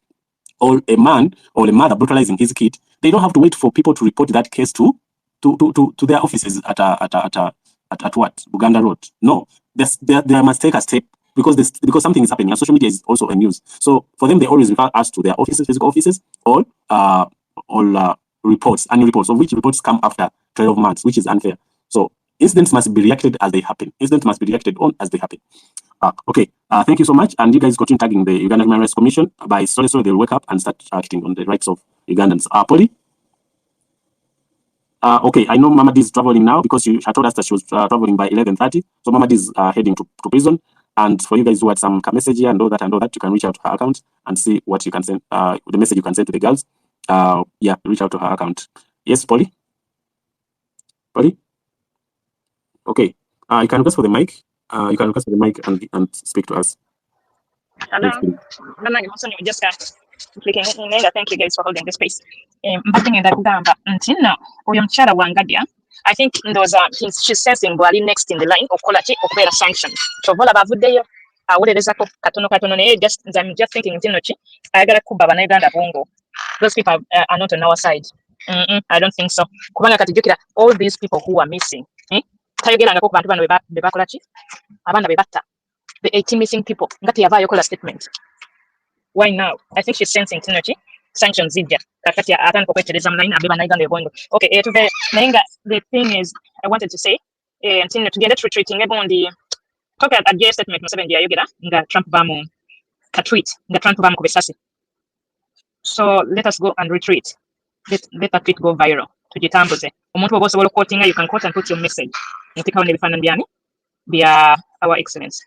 or a man or a mother brutalizing his kid, they don't have to wait for people to report that case to their offices at what Uganda Road. No, they must take a step because something is happening. And social media is also a news. So for them, they always refer us to their offices, physical offices, or reports, annual reports, of which reports come after 12 months, which is unfair. So incidents must be reacted as they happen. Incidents must be reacted on as they happen. Okay, thank you so much. And you guys continue tagging the Uganda Human Rights Commission. By slowly they'll wake up and start acting on the rights of Ugandans. Polly? Okay, I know Mamadi is traveling now because she told us that she was traveling by 11:30. So Mamadi is heading to prison. And for you guys who had some message here and all that, you can reach out to her account and see what you can send, the message you can send to the girls. Yeah, reach out to her account. Yes, Polly? Polly? Okay, you can request for the mic. You can request for the mic and speak to us. Hello. Thank you guys for holding the space. I think those she's sensing Bwali next in the line of Kolati of better sanction. So Vola Bavudeyo, what is a katono just I'm just thinking I got a Kuba Uganda Bongo. Those people are not on our side. I don't think so. All these people who are missing. The 18 missing people. Statement. Why now? I think she's sensing sanctions in there. Okay, the thing is, I wanted to say, to get it retreating, on the talk at the statement, Trump Bamu, a tweet, the Trump Bamu Kubisasi. So let us go and retreat. Let that tweet go viral. To the Tambuze. Umuntu wose wolo quoting, you can quote and put your message. Via our excellence.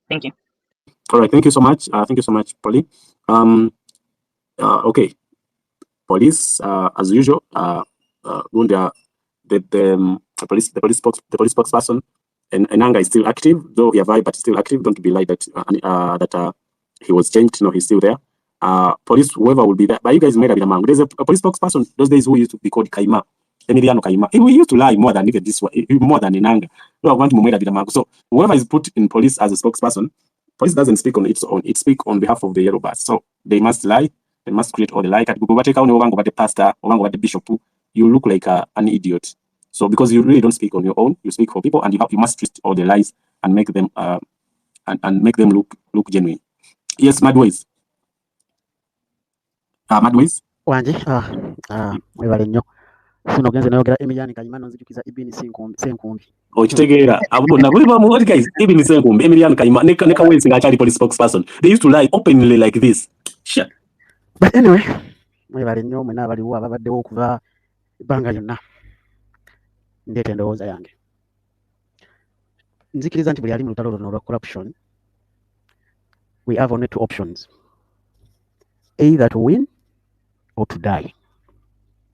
Thank you. All right, thank you so much. Thank you so much, Polly. Okay, police, as usual, the police spokesperson, and Enanga is still active, though he have but still active. Don't be like that. That he was changed. No, he's still there. Police, whoever will be there, but you guys made a bit among. There's a police spokesperson those days who used to be called Kaima. Emiliano Kaima. He used to lie more than even this one, more than Enanga. No, I want to move a bit among. So whoever is put in police as a spokesperson, police doesn't speak on its own. It speaks on behalf of the yellow bus. So they must lie. They must create all the lie. At the pastor, the bishop, you look like an idiot. So because you really don't speak on your own, you speak for people, and you must twist all the lies and make them and make them look genuine. Yes, Madways. Madways. Wanje mwebale nnyo funo genze nayogera emiyani kayimano nzijukiza ibini senkumbi okitegeera abo bonna buli bamu what guys even senkumbi emilian kayima ne Kawensi ng'akyali police spokesperson they used to lie openly like this. Shit. But anyway mwebale nnyo mwena abaliwo ababaddewo okuva ebbanga lyonna ndeeta endowooza yange nzikiriza nti buli ali mu lutalo luno olwa corruption we have only two options, either to win or to die.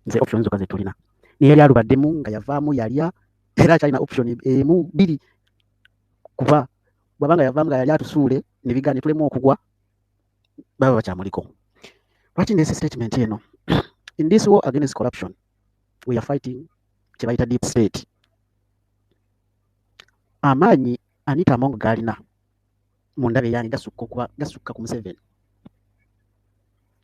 Nze options zoka zetulina niyali alubaddemu nga yavaamu yalya era akyalina option emu bbiri kuba bwabanga yavaamu nga yali atusuule ne bigaana tulemu okugwa baba bakyamuliko. Lwaki ndeese statement eno? In this war against corruption we are fighting kye bayita deep state. Amaanyi Anita Among gaalina mu ndabe yaani gasukka ku Museveni.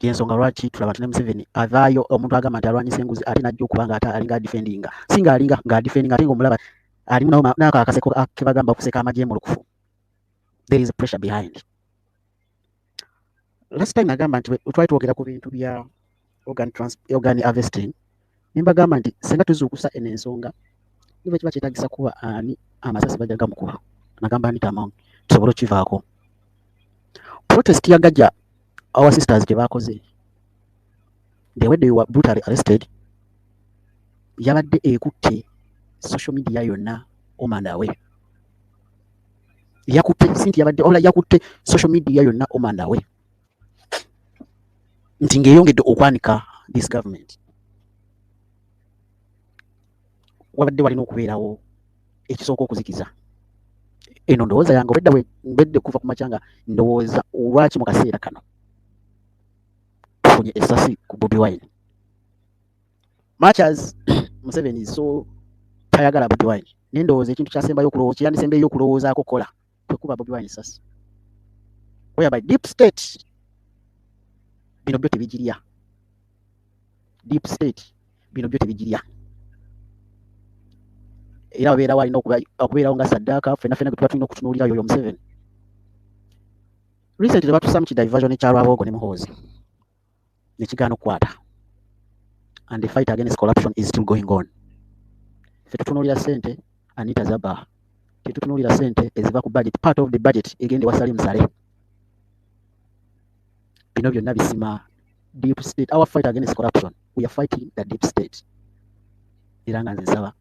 Yensonga lwaki tulaba nti ne Museveni avaayo omuntu agamba nti alwanyisa enguzi ate najja okuba nga alinga adifendinga singa alinga nga adifendinga ate ng'omulaba alimu n'ako akaseko ke bagamba okuseka amagye mu lukufu. There is a pressure behind. Last time nagamba nti twali twogera ku bintu bya organ harvesting ne mbagamba nti senga tuzuukusa eno ensonga niba kiba kyetagisa kuba ani amasasi bajja gamukuba nagamba Anita Among tusobole okivaako. Protest yagajja our sisters gye baakoze the way they were brutally arrested yabadde ekutte social media yonna omandawe yakutte sinti yabadde ola yakutte social media yonna omandawe nti ng'eyongedde okwanika this government. Wabadde walina okubeerawo ekisooka okuzikiza eno ndowooza yange obedda mbedde kuva ku makyanga ndowooza olwaki mu kaseera kano tufunye essasi ku Bobi Wine. Much as Museveni is so tayagala Bobi Wine naye ndowooza ekintu kyasembayo okulowooza kyandisembeyo okulowoozaako kola kwekuba Bobi Wine essasi whereby deep state bino byo tebigirya deep state bino byo tebigirya era wabeerawo alina okubeerawo nga saddaaka ffenna gwe tuba tulina okutunuulira yoyo Museveni. Recently batusamu kidiversion ekyalwabogo ne Muhoozi ne kigaana okukwata and the fight against corruption is still going on. Ffe tutunuulira ssente Anita Zaba tetutunuulira ssente eziva ku budget part of the budget egende wasali musale bino byonna bisima deep state. Our fight against corruption we are fighting the deep state era nga nze nsaba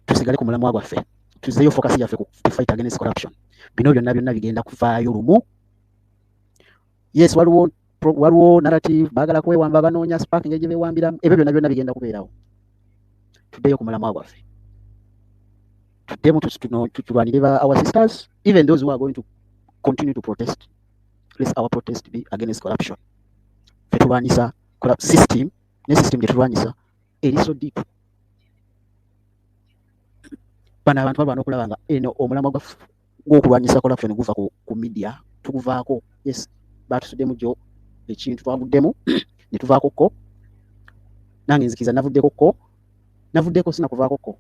tusigale ku mulamwa gwaffe tuzeeyo focus yaffe ku fight against corruption. Bino byonna bigenda kuvaayo lumu. Yes waliwo narrative baagala kwewamba banoonya sparking gye beewambiramu ebyo byonna bigenda kubeerawo. Tuddeyo ku mulamwa gwaffe tuddemu tulwanire our sisters even those who are going to continue to protest. Let our protest be against corruption. Ffe tulwanyisa system ne system gye tulwanyisa eri so deep. Bano abantu balwana okulaba nga eno omulamwa gw'okulwanyisa corruption guva ku media tuguvaako. Yes batusuddemu gyo ekintu twavuddemu ne tuvaako ko nange nzikiriza navuddeko sinakuvaako ko.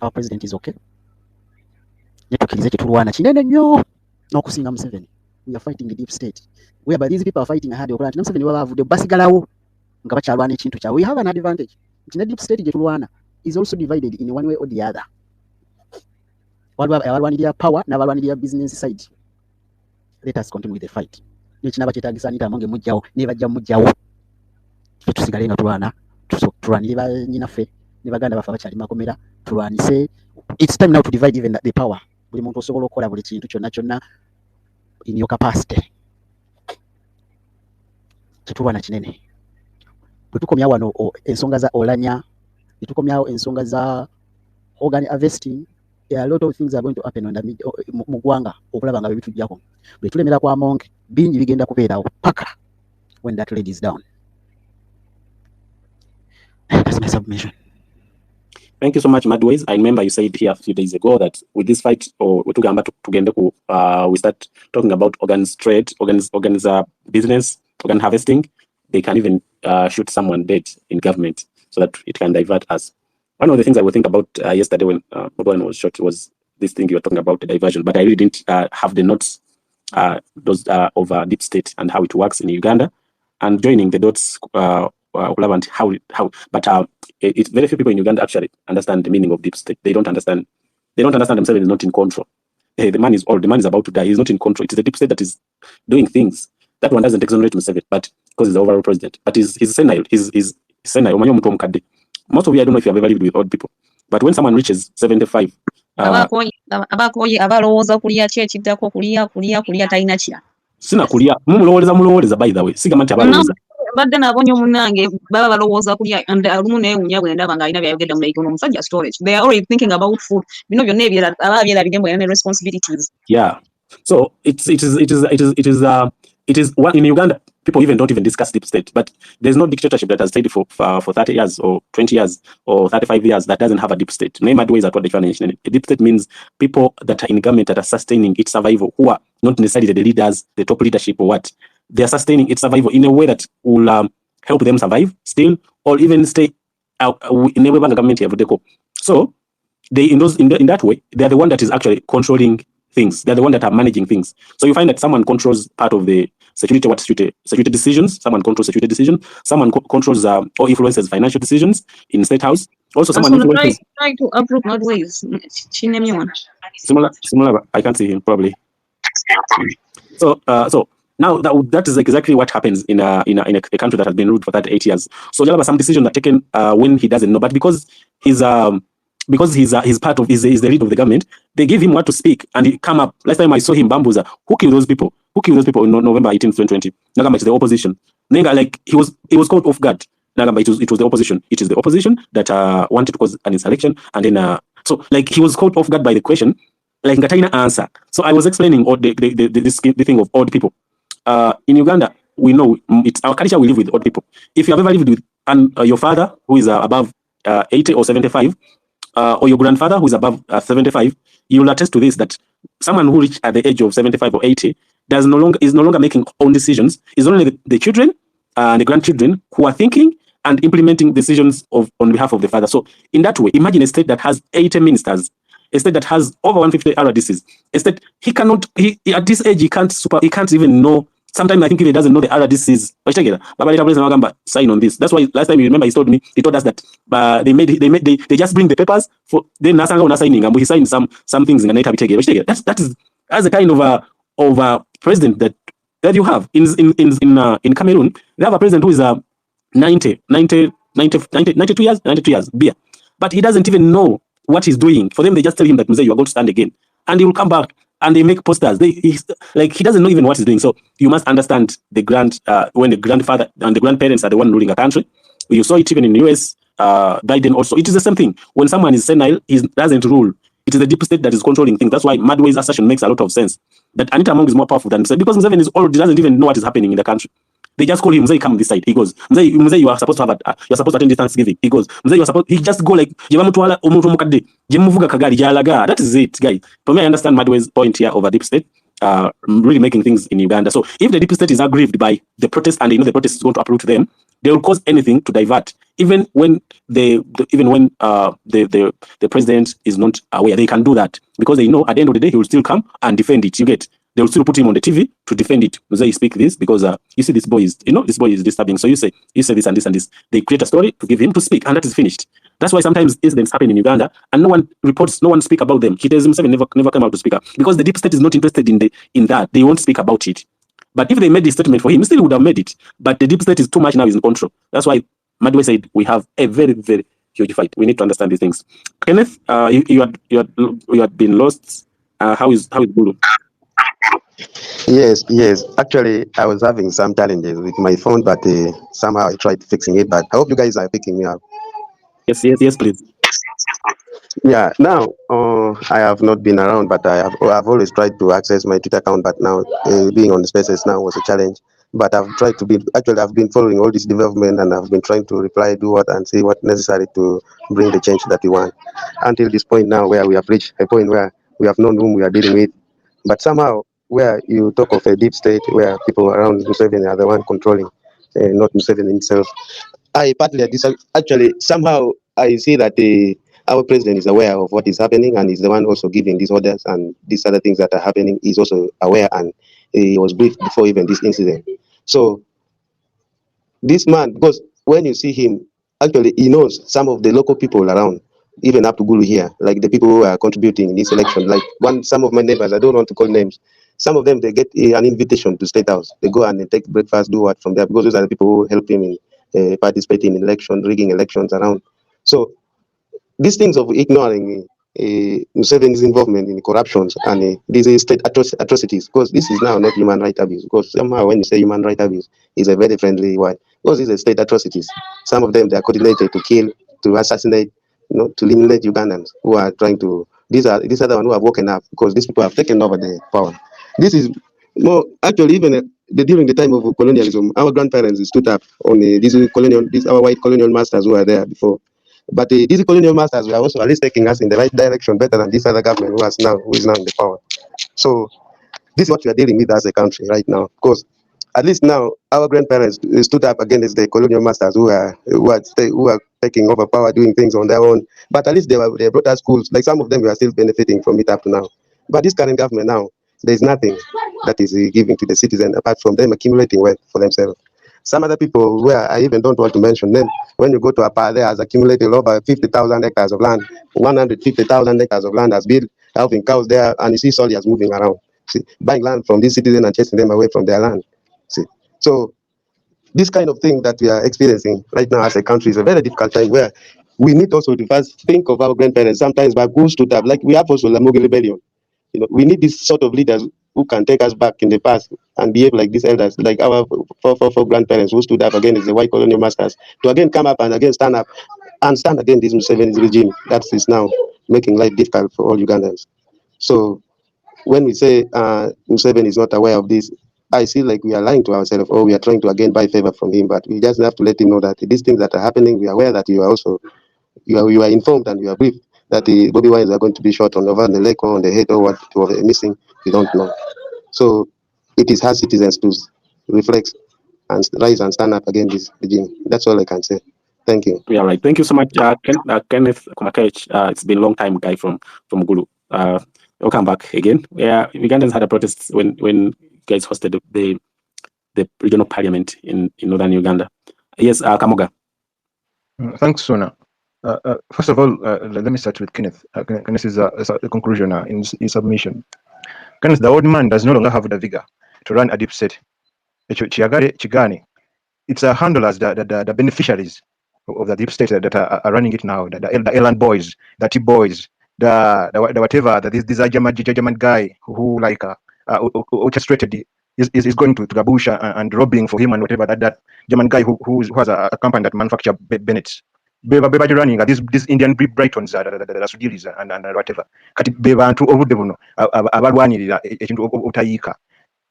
Our president is okay ne tukkirize kyetulwana kinene nnyo n'okusinga Museveni. We are fighting the deep state whereby these people are fighting hard okulwana nti ne Museveni baba bavudde basigalawo nga bakyalwana ekintu kyabwe. We have an advantage nti ne deep state gye tulwana is also divided in one way or the other. Abalwanirira power n'abalwanirira business side. Let us continue with the fight. Nekinaba kyetagisa Anita Among mujjawo ne bajja mujjawo tusigale nga tulwanire bannyinaffe ne baganda baffe abakyali makomera tulwanise. It's time now to divide even the power. Buli muntu osobola okukola buli kintu kyonna in your capacity. Tetulwana kinene bwe tukomya wano ensonga za olanya ne tukomyawo ensonga za organ harvesting. A lot of things are going to happen on the mu ggwanga okulaba nga bebitujjako. Bwe tulemera kwa Among bingi bigenda kubeerawo paka when that lady is down. That's my submission. Thank you so much, Madways. I remember you said here a few days ago that with this fight, or we start talking about organs trade, organs business, organ harvesting. They can even shoot someone dead in government so that it can divert us. One of the things I would think about yesterday when Bobi Wine was shot was this thing you're talking about, the diversion, but I really didn't have the notes those of deep state and how it works in Uganda, and joining the dots relevant how but it's very few people in Uganda actually understand the meaning of deep state. They don't understand themselves is not in control. The man is old, the man is about to die, he's not in control. It is the deep state that is doing things. That one doesn't exonerate Museveni, but because he's the overall president. But he's senile, he's senile. Most of you, I don't know if you have ever lived with old people, but when someone reaches 75, abalowooza kuliya ki ekiddako kuliya talina kira sina kuliya mumulowooleza by the way sigamba nti abalowooza mbadde nabo nnyo munnange baba balowooza kulya lumu neewunya bwe ndaba ng'alina byayogedde mu laiko n'omusajja storage they are already thinking about food bino byonna ebirala aba byerabidde mbwe ne responsibilities. Yeah, so it is one in Uganda. People even don't even discuss deep state, but there's no dictatorship that has stayed for 30 years or 20 years or 35 years that doesn't have a deep state. Name ways at what definition. A deep state means people that are in government that are sustaining its survival, who are not necessarily the leaders, the top leadership or what. They are sustaining its survival in a way that will help them survive still, or even stay in a way government. So they in that way, they are the one that is actually controlling things. They're the one that are managing things. So you find that someone controls part of the security decisions. Someone controls security decisions. Someone controls or influences financial decisions in State House. Also, someone influences. Try to approve not ways. Similar. I can't see him probably. So now that is exactly what happens in a country that has been ruled for 38 years. So there are some decisions that are taken when he doesn't know, but because he's part of he's the lead of the government, they give him what to speak, and he come up. Last time I saw him, Bambuza, who killed those people? Who killed those people in November 18th, 2020? Nagamba, it's the opposition. Nenga, like he was caught off guard. Nagamba, it was the opposition. It is the opposition that wanted to cause an insurrection, and then so like he was caught off guard by the question, like Ngataina answer. So I was explaining the thing of old people. In Uganda, we know it's our culture. We live with old people. If you have ever lived with your father who is above 80 or 75. Or your grandfather who is above 75, you will attest to this, that someone who reached at the age of 75 or 80 is no longer making own decisions. It's only the children and the grandchildren who are thinking and implementing decisions on behalf of the father. So in that way, imagine a state that has 80 ministers, a state that has over 150 RDCs, a state at this age he can't even know. Sometimes I think he doesn't know the RDCs. Sign on this. That's why last time you remember he told us that they just bring the papers for then Nasanga signing and he signed some things in the that's the kind of a president that you have in Cameroon. They have a president who is 92 years beer, but he doesn't even know what he's doing. For them, they just tell him that Mzee, you are going to stand again, and he will come back. And they make posters. He doesn't know even what he's doing. So you must understand when the grandfather and the grandparents are the one ruling a country. You saw it even in the US. Biden also. It is the same thing. When someone is senile, he doesn't rule. It is the deep state that is controlling things. That's why Madway's assertion makes a lot of sense. That Anita Among is more powerful than Museveni, because Museveni is old. He doesn't even know what is happening in the country. They just call him, Mzee, come this side. He goes, Mzee, you are supposed to have you're supposed to attend this Thanksgiving. He goes, Mzee, he just go like, that is it, guys. For me, I understand Madway's point here over deep state, really making things in Uganda. So if the deep state is aggrieved by the protest and they know the protest is going to uproot them, they will cause anything to divert. Even when the president is not aware, they can do that because they know at the end of the day he will still come and defend it. You get. They will still put him on the TV to defend it. You speak this because you see this boy is disturbing. So you say this and this and this. They create a story to give him to speak, and that is finished. That's why sometimes incidents happen in Uganda and no one speak about them. He does himself never come out to speak up because the deep state is not interested in that. They won't speak about it. But if they made this statement for him, he still would have made it. But the deep state is too much now, is in control. That's why Madwe said we have a very, very huge fight. We need to understand these things. Kenneth, you had been lost. How is Bulu? Yes. Actually, I was having some challenges with my phone, but somehow I tried fixing it. But I hope you guys are picking me up. Yes, please. Yeah. Now, I have not been around, but I've always tried to access my Twitter account. But now, being on the spaces now was a challenge. But I've tried to I've been following all this development, and I've been trying to reply, do what, and see what's necessary to bring the change that we want. Until this point now, where we have reached a point where we have known whom we are dealing with, but somehow, where you talk of a deep state where people around Museveni are the one controlling, not Museveni himself. I partly disagree. Actually, somehow I see that our president is aware of what is happening and is the one also giving these orders, and these other things that are happening. He's also aware, and he was briefed before even this incident. So this man, because when you see him, actually he knows some of the local people around, even up to Gulu here, like the people who are contributing in this election. Like some of my neighbors, I don't want to call names. Some of them, they get an invitation to State House. They go and they take breakfast, do what from there, because those are the people who help him in participating in election, rigging elections around. So these things of ignoring Museveni's involvement in corruptions and these state atrocities, because this is now not human rights abuse, because somehow when you say human rights abuse, it's a very friendly word, because these are state atrocities. Some of them, they are coordinated to kill, to assassinate, to eliminate Ugandans who are trying to, these are the ones who have woken up, because these people have taken over the power. This is more, actually, even during the time of colonialism, our grandparents stood up on these our white colonial masters who were there before. But these colonial masters were also at least taking us in the right direction better than this other government who is now in the power. So this is what we are dealing with as a country right now. Because at least now our grandparents stood up against the colonial masters who are taking over power, doing things on their own. But at least they brought us schools. Like some of them, we are still benefiting from it up to now. But this current government now, there is nothing that is giving to the citizen apart from them accumulating wealth for themselves. Some other people, where I even don't want to mention them, when you go to Apa, there has accumulated over 50,000 hectares of land. 150,000 hectares of land has been having cows there, and you see soldiers moving around. See, buying land from these citizens and chasing them away from their land. See, so this kind of thing that we are experiencing right now as a country is a very difficult time where we need also to first think of our grandparents. Sometimes by who stood up, like we have also the Lamugi rebellion. We need this sort of leaders who can take us back in the past and behave like these elders, like our four grandparents who stood up against the white colonial masters, to again come up and again stand up and stand against this Museveni's regime that is now making life difficult for all Ugandans. So when we say Museveni is not aware of this, I feel like we are lying to ourselves, or we are trying to again buy favor from him. But we just have to let him know that these things that are happening, we are aware that you are also you are informed and you are briefed that the Bobby Wines are going to be shot on over the leg or on the head or what missing. We don't know. So it is hard citizens to reflect and rise and stand up against this regime. That's all I can say. Thank you. Yeah, right. Thank you so much, Kenneth Kumakech. It's been a long time, guy from Gulu. Welcome back again. Yeah, Ugandans had a protest when you guys hosted the regional parliament in northern Uganda. Yes, Kamoga. Thanks, Sona. First of all, let me start with Kenneth. Kenneth is a conclusion in his submission. Kenneth, the old man does no longer have the vigor to run a deep state. Chigani, it's a handlers, the beneficiaries of the deep state that are running it now. The Elan boys, the T boys, the whatever. This German guy who like orchestrated is going to the bush and robbing for him and whatever. That German guy who has a company that manufacture Bennett's. Beba running this Indian Brightons the Sudiris and whatever. Kati beba ntu obudde buno abalwanirira ekintu obutayika.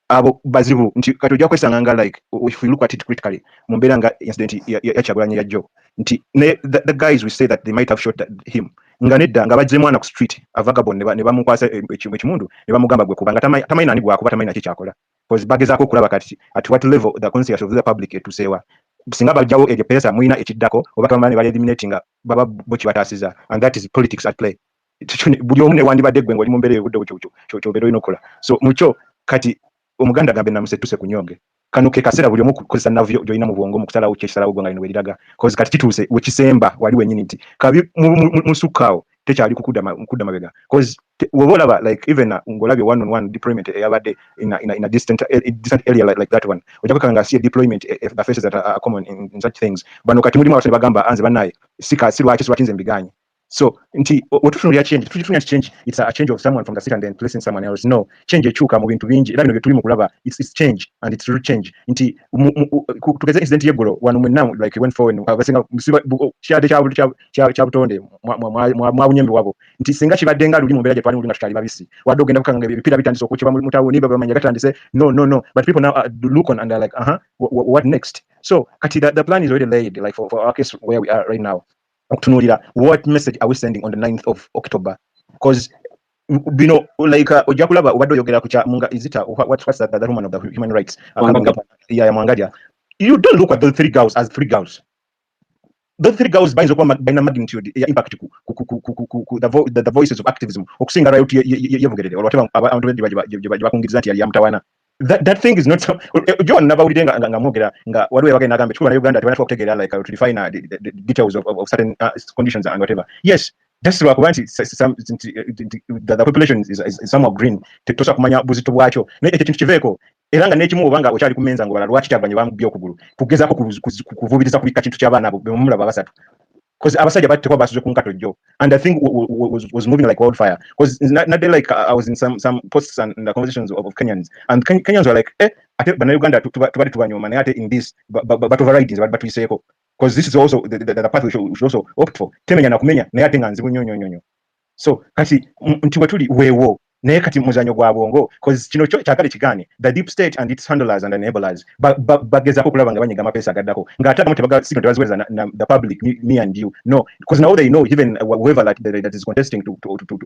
Abo bazibu nti kati ojja kwesanga like if we look at it critically mumbera nga incident ya Kyagulanyi ya Joe nti the guys we say that they might have shot him nga nedda nga bajje mwana ku street avagabond ne bamukwasa ekimundu ne bamugamba gwe kubanga tamanyi nani gwakuba tamanyi naki kyakola because bagezaako okulaba kati at what level the conscience of the public etuseewa singa bajjawo egyo pesa muyina ekiddako oba tamani bali eliminating baba bochi batasiza and that is politics at play buli omu ne wandibadde gwe ng'oli mu mbeera y'obudde ky'obeera olina okukola so mukyo kati omuganda gambe namusetuse kunyonge kano ke kasera buli omu kukozesa navyo gyolina mu bwongo mu kusalawo kyekisalawo gonga lino weriraga cause kati kituuse wekisemba wali wenyini nti kabi musukkaawo tekyali kukudda mabega cause woba olaba like even ng'olabye one on one deployment eyabadde in a distant area like that one ojja kwekanga si deployment the faces that are common in such things bano kati mulimu abato ne bagamba anze bannaye si lwaki nze mbiganye. So, change, it's a change of someone from the seat and then placing someone else. No, change ekyuka mu bintu bingi. Era bino bye tuli mu kulaba, it's change and it's real change. Nti tukeze incident y'eggolo wano mwenna like went forward abasinga kyade kya butonde mwabunyembe wabo. Nti singa kibadde nga luli mu mbeera gye twali mu tutali babisi. Wadde ogenda kukanga ebipira bitandise okukiba mu mutawuni bamanya gatandise. No. But people now look on and they're like, what next? So, kati the plan is already laid like for our case where we are right now. What message are we sending on the 9th of October? Because like ojja kulaba obadde oyogera ku kya munga is it what's that woman of the human rights Mwangadia. You don't look at those three girls as three girls. those three girls bayinza okuba balina magnitude ya impact the voices of activism okusinga riot yebugerere olwateba abantu bakungiriza nti yali yamutawana. That thing is not so. John nabawulidde nga mwogera nga waliwo bagenda agambe tukubana Uganda tebanafa okutegeera like to define the details of certain conditions and whatever. Yes, that's lwakuba nti the population is somewhat green tetosa kumanya buzito bwakyo naye ekyo kintu kiveeko era nga n'ekimu obanga okyali kumenza ngo bala lwaki kyavanye bamubye okugulu kugezaako kuvubiriza kubika kintu ky'abaana abo bemumulaba basatu because abasajja batekwa basuze ku nkato jjo and I think was moving like wildfire because not like I was in some posts and the conversations of Kenyans and Kenyans were like ate bana Uganda tubali tubanyoma naye ate in this but overridings but tuyiseko because this is also the path we should also opt for temenya na kumenya naye ate nga nzibu nyonyonyonyo so kati nti wetuli weewo naye kati muzanyo gwa bongo because kino kyakale kigane the deep state and its handlers and enablers bagezako kulaba nga banyiga amapesa agaddako ng'ate tebaga signal tebaziweza the public me and you no because now they know even whoever that is contesting to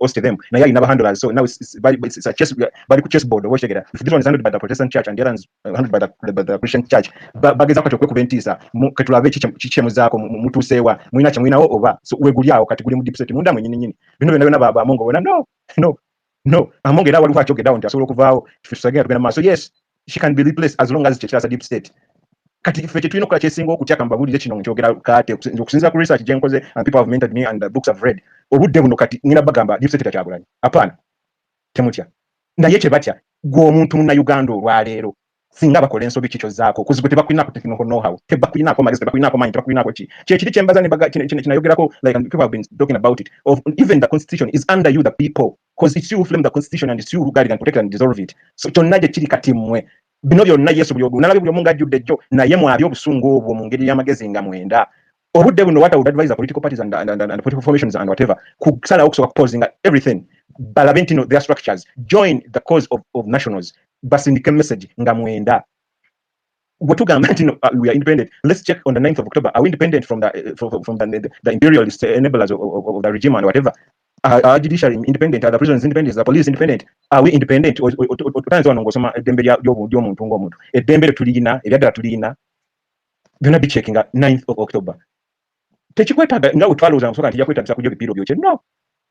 host them na yali naba handlers so now it's a chess bali ku chessboard oboshegera if this one is handled by the Protestant church and the other is handled by the Christian church bagezako kati okwekubentisa katulabe kichemuzaako mutusewa mwina chamwinawo oba so wegulyawo kati guli mu deep state munda mwenyini bino byonna baba mongo bona no amonge era waliwo akyogedde awo nti asobola okuvaawo tusagenda tugenda maaso yes she can be replaced as long as kyekirasa deep state kati ife tetulina okukola kyesinga okutyaka mbabulire kino nkyogera kate okusinziira ku research gye nkoze and people have mentored me and the books I've read obudde buno kati ngina bagamba deep state takyagulanyi apaana temutya naye kye batya gwe omuntu muna Uganda olwaleero singa bakola ensobi kikyo zaako kuzibwe tebakulinako technical know-how tebakulinako magezi tebakulinako manyi tebakulinako ki kyekiri kyembaza kinayogerako like people have been talking about it of even the constitution is under you the people because it's you who flame the constitution and it's you who guide and protect and dissolve it so kyonna gye kiri kati mmwe bino byonna yesu nalabye buli omu ng'ajjudde jjo naye mwabye obusungu obwo mu ngeri y'amagezi nga mwenda obudde buno what I would advise the political parties and political formations and whatever kusalawo okusobola kuposing everything balabe nti their structures join the cause of nationals basindike message nga mwenda wetugamba nti we are independent let's check on the 9th of October are we independent from the imperialist enablers of the regime and whatever our judiciary independent are the prisons independent the police independent are we independent otanze wano ng'osoma eddembe ly'omuntu ng'omuntu eddembe tuliyina ebyaddala tuliyina byonna bicheckinga 9th of October tekikwetaaga nga wetwalowooza nsooka nti yakwetaagisa kujja bipiiro byokye no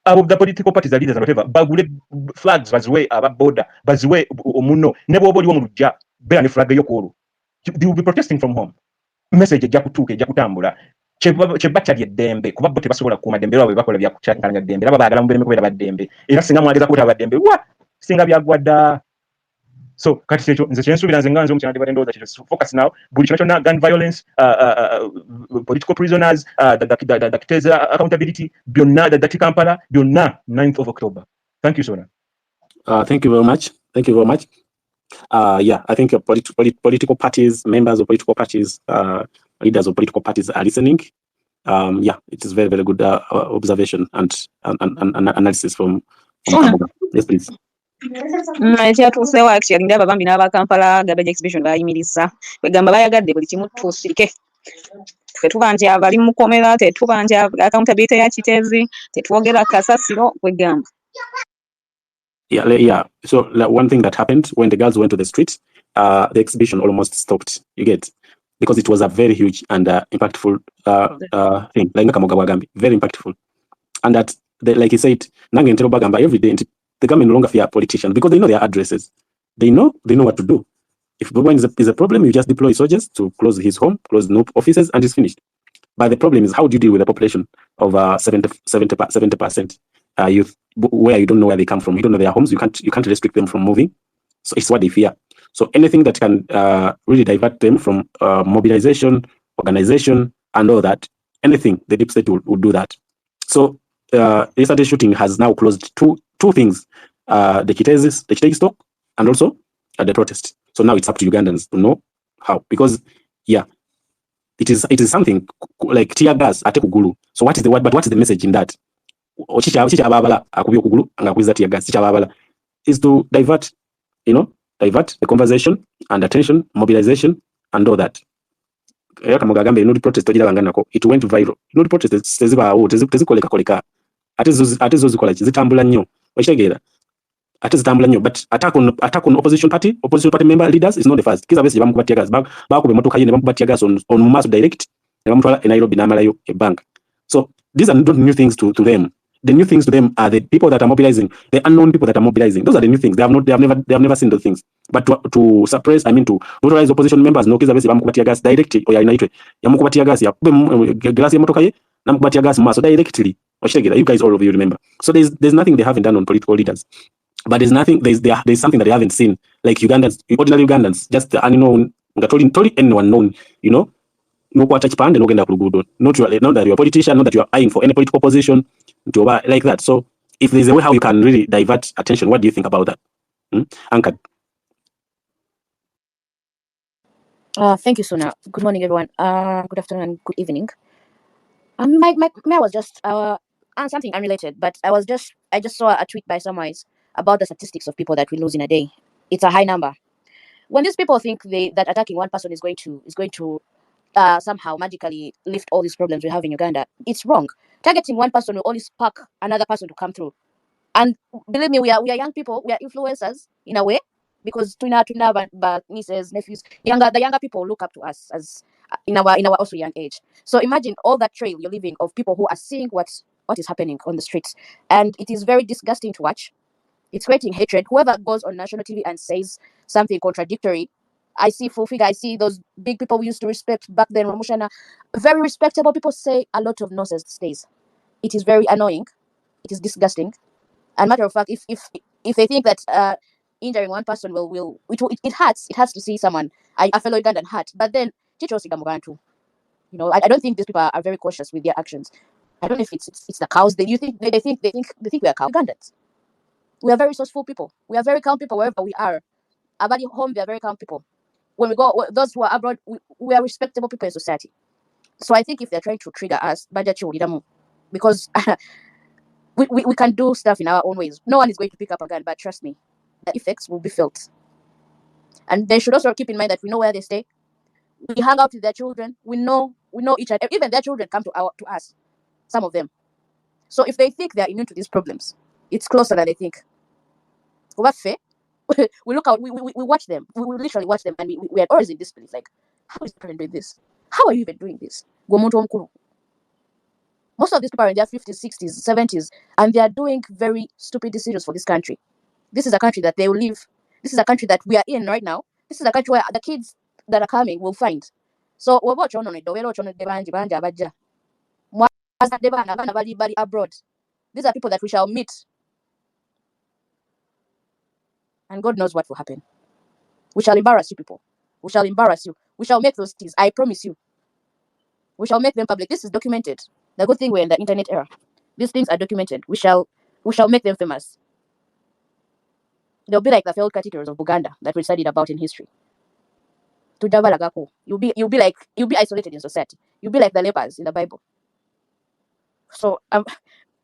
abo the political parties the leaders and whatever bagule flags baziwe aba border baziwe omuno ne bwoba oliwo mu lujja beera ne flag y'okwolwo they will be protesting from home message ejja kutuuka ejja kutambula kyebakyali eddembe kuba bo tebasobola kukuuma ddembe lwabwe bakola byakukyakkalanya ddembe era babaagala mubeeremu kubeera baddembe era singa mwageza kubeta baddembe singa byagwa dda so kati kyekyo nze kyensuubira nze nga nze omukyala ndibadde ndowooza kyekyo focus now buli kino kyonna gun violence political prisoners the Kiteza accountability byonna the Kampala byonna 9th of October. Thank you Sona. Thank you very much yeah I think political parties members of political parties leaders of political parties are listening. Yeah, it is very, very good observation and analysis from Kamuga. Yes, please. Ekyatuusewo actually ndaba bambi n'aba Kampala garbage exhibition bayimiriza kwegamba bayagadde buli kimu tuusirike tetuba nti abali mu kkomera tetuba nti accountability ya Kitezi tetwogera kasasiro kwegamba. Yeah. So one thing that happened when the girls went to the street, the exhibition almost stopped. You get, because it was a very huge and impactful thing. Like Kamuga Wagambi, very impactful, and that like he said, Nangen Bagamba every day. The government no longer fear politicians because they know their addresses. They know what to do. If Boban is a problem, you just deploy soldiers to close his home, close no offices, and it's finished. But the problem is, how do you deal with a population of 70% youth, where you don't know where they come from, you don't know their homes, you can't restrict them from moving. So it's what they fear. So anything that can really divert them from mobilization, organization, and all that, anything, the deep state will do that. So yesterday's shooting has now closed two things: the Kitezi stock and also the protest. So now it's up to Ugandans to know how, because yeah, it is something like tear gas at Kugulu. So what is the word? But what is the message in that? Is to divert the conversation and attention, mobilization, and all that. It went viral. But attack on opposition party member leaders is not the first. On mass direct in Nairobi Namalayo a bank. So these are not new things to them. The new things to them are the people that are mobilizing, the unknown people that are mobilizing. Those are the new things. They have never seen those things. But to suppress, to neutralize opposition members, no kiza besi bamukubatia gas directly or inaitwe. Yamukubatia gas ya glass ya motoka ye namukubatia gas maso directly. You guys, all of you remember. So there's nothing they haven't done on political leaders. But there's something that they haven't seen, like Ugandans, ordinary Ugandans, just the unknown, totally anyone known, no touch pand, no genda kurugudo. Not that you're a politician, not that you're eyeing for any political position, like that. So if there's a way how you can really divert attention, what do you think about that? Anka. Thank you, Suna. Good morning, everyone. Good afternoon and good evening. My was just something unrelated, but I just saw a tweet by someone about the statistics of people that we lose in a day. It's a high number. When these people think that attacking one person is going to somehow magically lift all these problems we have in Uganda, it's wrong. Targeting one person will only spark another person to come through. And believe me, we are young people, we are influencers in a way, because tuna nieces, nephews, the younger people look up to us as in our also young age. So imagine all that trail you're leaving of people who are seeing what is happening on the streets, and it is very disgusting to watch. It's creating hatred. Whoever goes on national TV and says something contradictory, I see full figure. I see those big people we used to respect back then, Ramushana, very respectable people say a lot of nonsense these days. It is very annoying. It is disgusting. And matter of fact, if they think that injuring one person it hurts. It hurts to see someone, a fellow Ugandan hurt. But then Chicho Sigamugantu, I don't think these people are very cautious with their actions. I don't know if it's the cows. They think we are cow Ugandans. We are very resourceful people. We are very calm people wherever we are. About home, we are very calm people. When we go, those who are abroad, we are respectable people in society. So I think if they're trying to trigger us, because we can do stuff in our own ways. No one is going to pick up a gun, but trust me, the effects will be felt. And they should also keep in mind that we know where they stay. We hang out with their children. We know each other. Even their children come to us. Some of them. So if they think they are immune to these problems, it's closer than they think. We look out. We watch them. We literally watch them, and we are always in disbelief. Like, how is the parent doing this? How are you even doing this? Most of these people are in their 50s, 60s, 70s, and they are doing very stupid decisions for this country. This is a country that they will live. This is a country that we are in right now. This is a country where the kids that are coming will find. So we're watching on it. Abroad. These are people that we shall meet. And God knows what will happen. We shall embarrass you people. We shall embarrass you. We shall make those things. I promise you. We shall make them public. This is documented. The good thing we're in the internet era. These things are documented. We shall make them famous. They'll be like the failed cathedrals of Uganda that we studied about in history. You'll be isolated in society. You'll be like the lepers in the Bible. So